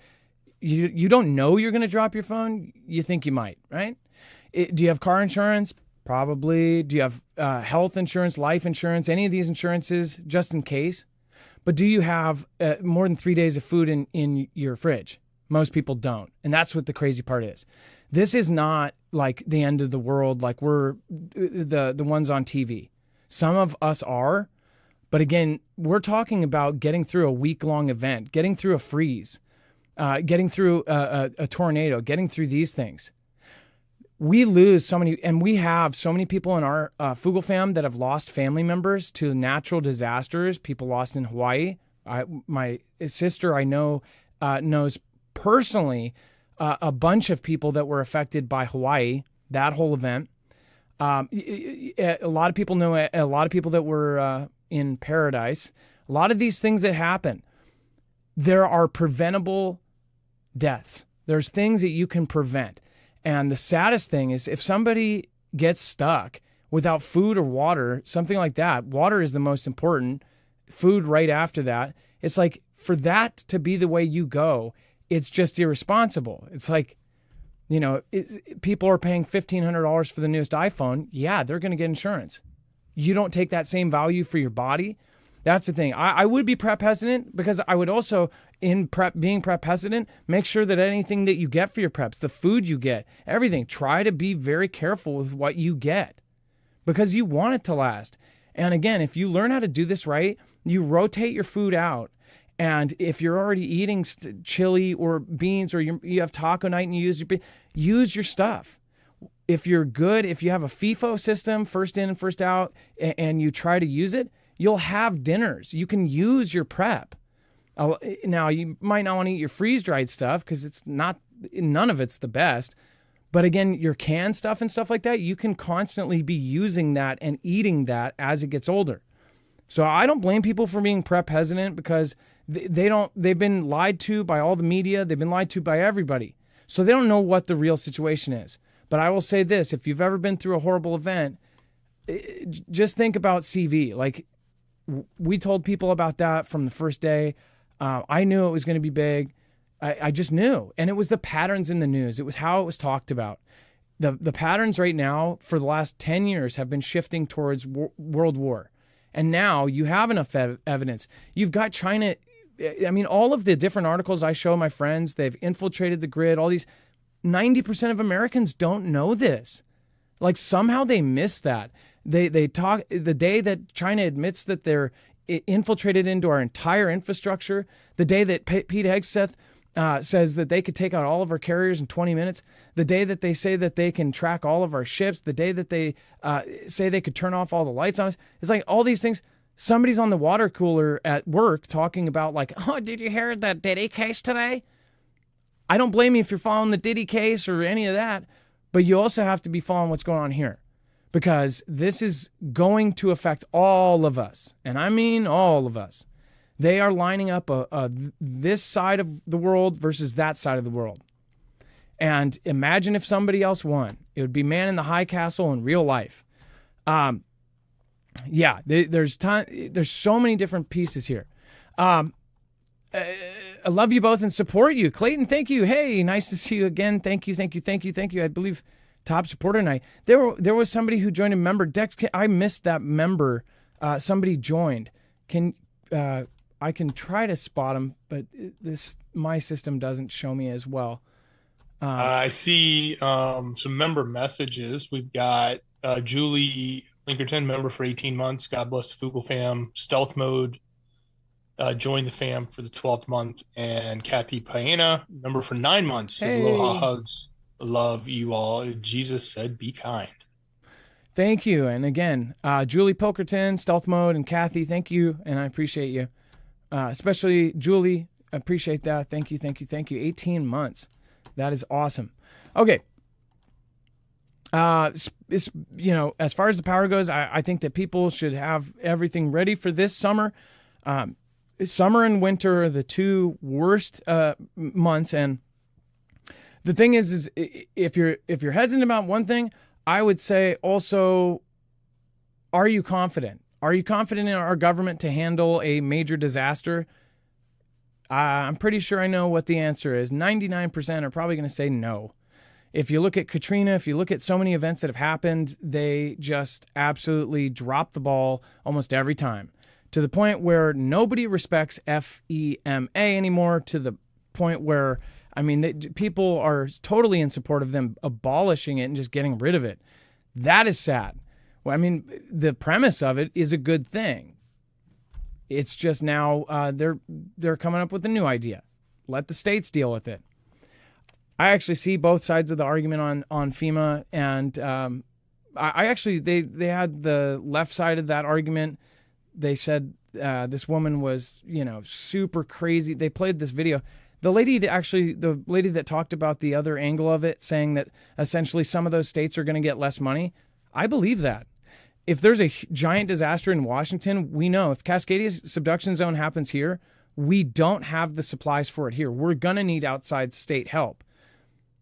you don't know you're going to drop your phone. You think you might, right? Do you have car insurance? Probably. Do you have health insurance, life insurance, any of these insurances, just in case? But do you have more than 3 days of food in your fridge? Most people don't. And that's what the crazy part is. This is not like the end of the world, like we're the ones on TV. Some of us are. But again, we're talking about getting through a week-long event, getting through a freeze, getting through a tornado, getting through these things. We lose so many, and we have so many people in our Foogle fam that have lost family members to natural disasters, people lost in Hawaii. My sister, I know, knows personally a bunch of people that were affected by Hawaii, that whole event. A lot of people know a lot of people that were in Paradise. A lot of these things that happen, there are preventable deaths. There's things that you can prevent. And the saddest thing is if somebody gets stuck without food or water, something like that, water is the most important, food right after that. It's like, for that to be the way you go, it's just irresponsible. It's like, people are paying $1,500 for the newest iPhone. Yeah, they're going to get insurance. You don't take that same value for your body. That's the thing. I would be prep hesitant, because I would also, in being prep hesitant, make sure that anything that you get for your preps, the food you get, everything, try to be very careful with what you get, because you want it to last. And again, if you learn how to do this right, you rotate your food out. And if you're already eating chili or beans, or you have taco night and you use your stuff. If you're good, if you have a FIFO system, first in and first out, and you try to use it, you'll have dinners. You can use your prep. Now, you might not want to eat your freeze-dried stuff because none of it's the best. But again, your canned stuff and stuff like that, you can constantly be using that and eating that as it gets older. So I don't blame people for being prep hesitant, because they've been lied to by all the media. They've been lied to by everybody. So they don't know what the real situation is. But I will say this, if you've ever been through a horrible event, just think about CV. Like, we told people about that from the first day. I knew it was going to be big. I just knew. And it was the patterns in the news. It was how it was talked about. The patterns right now for the last 10 years have been shifting towards world war. And now you have enough evidence. You've got China. I mean, all of the different articles I show my friends, they've infiltrated the grid, all these. 90% of Americans don't know this. Like, somehow they miss that. They talk the day that China admits that they're infiltrated into our entire infrastructure, the day that Pete Hegseth says that they could take out all of our carriers in 20 minutes, the day that they say that they can track all of our ships, the day that they say they could turn off all the lights on us. It's like all these things. Somebody's on the water cooler at work talking about, like, oh, did you hear that Diddy case today? I don't blame you if you're following the Diddy case or any of that, but you also have to be following what's going on here, because this is going to affect all of us. And I mean all of us. They are lining up this side of the world versus that side of the world. And imagine if somebody else won. It would be man in the high castle in real life. There's so many different pieces here. I love you both and support you. Clayton, thank you. Hey, nice to see you again. Thank you. I believe top supporter night. There was somebody who joined a member. Dex, I missed that member Somebody joined. I can try to spot them, but my system doesn't show me as well. I see some member messages. We've got Julie Linkerton, member for 18 months. God bless the Fugel fam. Stealth mode, joined the fam for the 12th month. And Kathy Paena, member for 9 months. Says Hey. aloha hugs. Love you all. Jesus said, be kind. Thank you. And again, Julie Pilkerton, Stealth Mode, and Kathy, thank you. And I appreciate you. Especially Julie, appreciate that. Thank you, thank you, thank you. 18 months. That is awesome. Okay. As far as the power goes, I think that people should have everything ready for this summer. Summer and winter are the two worst months. And the thing is if you're hesitant about one thing, I would say also, are you confident? Are you confident in our government to handle a major disaster? I'm pretty sure I know what the answer is. 99% are probably going to say no. If you look at Katrina, if you look at so many events that have happened, they just absolutely drop the ball almost every time, to the point where nobody respects FEMA anymore, to the point where, people are totally in support of them abolishing it and just getting rid of it. That is sad. Well, the premise of it is a good thing. It's just now they're coming up with a new idea. Let the states deal with it. I actually see both sides of the argument on FEMA, and I actually they had the left side of that argument. They said this woman was super crazy. They played this video. The lady that talked about the other angle of it, saying that essentially some of those states are going to get less money. I believe that. If there's a giant disaster in Washington, we know if Cascadia's subduction zone happens here, we don't have the supplies for it here. We're going to need outside state help.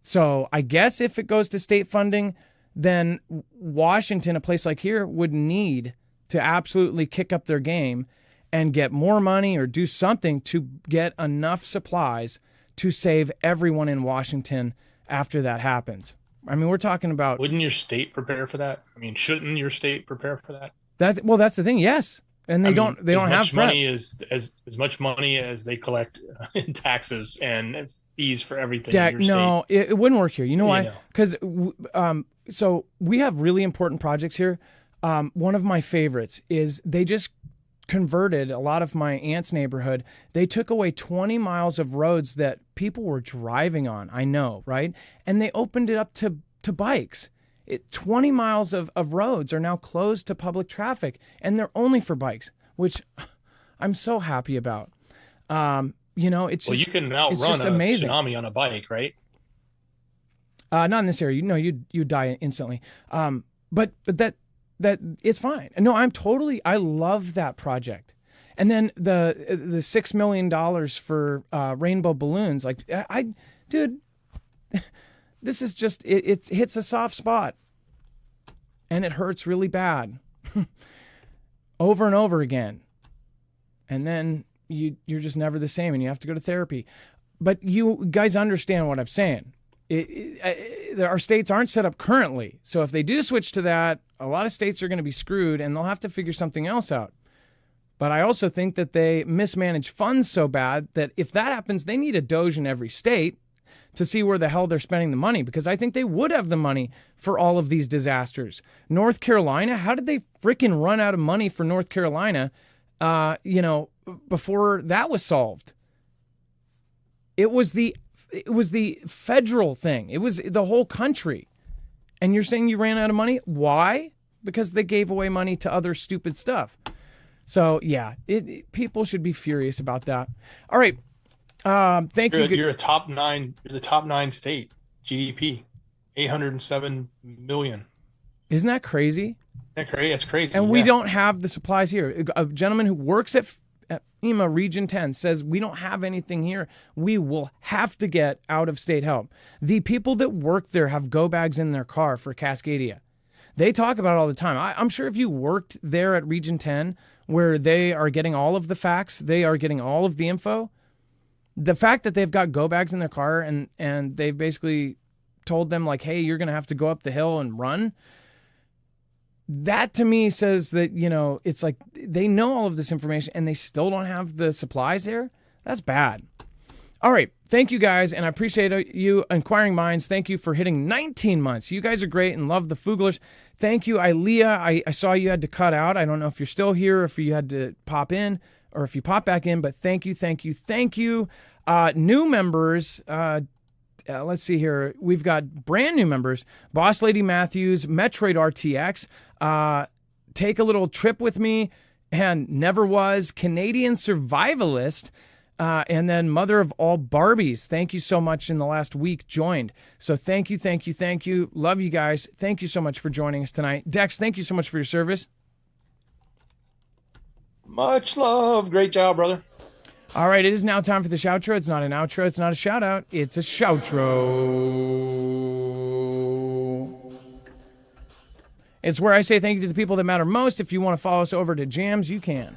So I guess if it goes to state funding, then Washington, a place like here, would need to absolutely kick up their game and get more money or do something to get enough supplies to save everyone in Washington after that happens. We're talking about... Wouldn't your state prepare for that? Shouldn't your state prepare for that? That's the thing. Yes. And they don't have money as much money as they collect in taxes and fees for everything. No, it wouldn't work here. You know why? Because so we have really important projects here. One of my favorites is they just converted a lot of my aunt's neighborhood. They took away 20 miles of roads that people were driving on. I know, right? And they opened it up to bikes. 20 miles of roads are now closed to public traffic, and they're only for bikes, which I'm so happy about. It's just, you can outrun a tsunami on a bike, right? Not in this area. You die instantly. But that it's fine. No, I love that project. And then the $6 million for rainbow balloons, dude, this is just it hits a soft spot, and it hurts really bad, over and over again, and then you're just never the same, and you have to go to therapy. But you guys understand what I'm saying. Our states aren't set up currently. So if they do switch to that, a lot of states are going to be screwed, and they'll have to figure something else out. But I also think that they mismanage funds so bad that if that happens, they need a Doge in every state to see where the hell they're spending the money, because I think they would have the money for all of these disasters. North Carolina, how did they freaking run out of money for North Carolina, before that was solved? It was the federal thing. It was the whole country. And you're saying you ran out of money? Why? Because they gave away money to other stupid stuff. So yeah, people should be furious about that. All right. Thank you. You're a top 9. You're the top 9 state GDP, 807 million. Isn't that crazy? That's crazy. And we don't have the supplies here. A gentleman who works at FEMA Region 10 says we don't have anything here. We will have to get out of state help. The people that work there have go bags in their car for Cascadia. They talk about it all the time. I'm sure if you worked there at Region 10, where they are getting all of the facts, they are getting all of the info, the fact that they've got go bags in their car and they've basically told them, like, hey, you're going to have to go up the hill and run. that to me says that, it's like they know all of this information and they still don't have the supplies there. That's bad. All right. Thank you guys. And I appreciate you, Inquiring Minds. Thank you for hitting 19 months. You guys are great and love the Fooglers. Thank you, Ilea. I saw you had to cut out. I don't know if you're still here, or if you had to pop in, or if you pop back in, but thank you, thank you, thank you. New members, let's see here. We've got brand new members. Boss Lady Matthews, Metroid RTX, Take a Little Trip With Me, and Never Was, Canadian Survivalist, and then Mother of All Barbies. Thank you so much in the last week joined. So thank you, thank you, thank you. Love you guys. Thank you so much for joining us tonight. Dex, thank you so much for your service. Much love. Great job, brother. All right, it is now time for the shoutro. It's not an outro. It's not a shout out. It's a shoutro. It's where I say thank you to the people that matter most. If you want to follow us over to Jams, you can.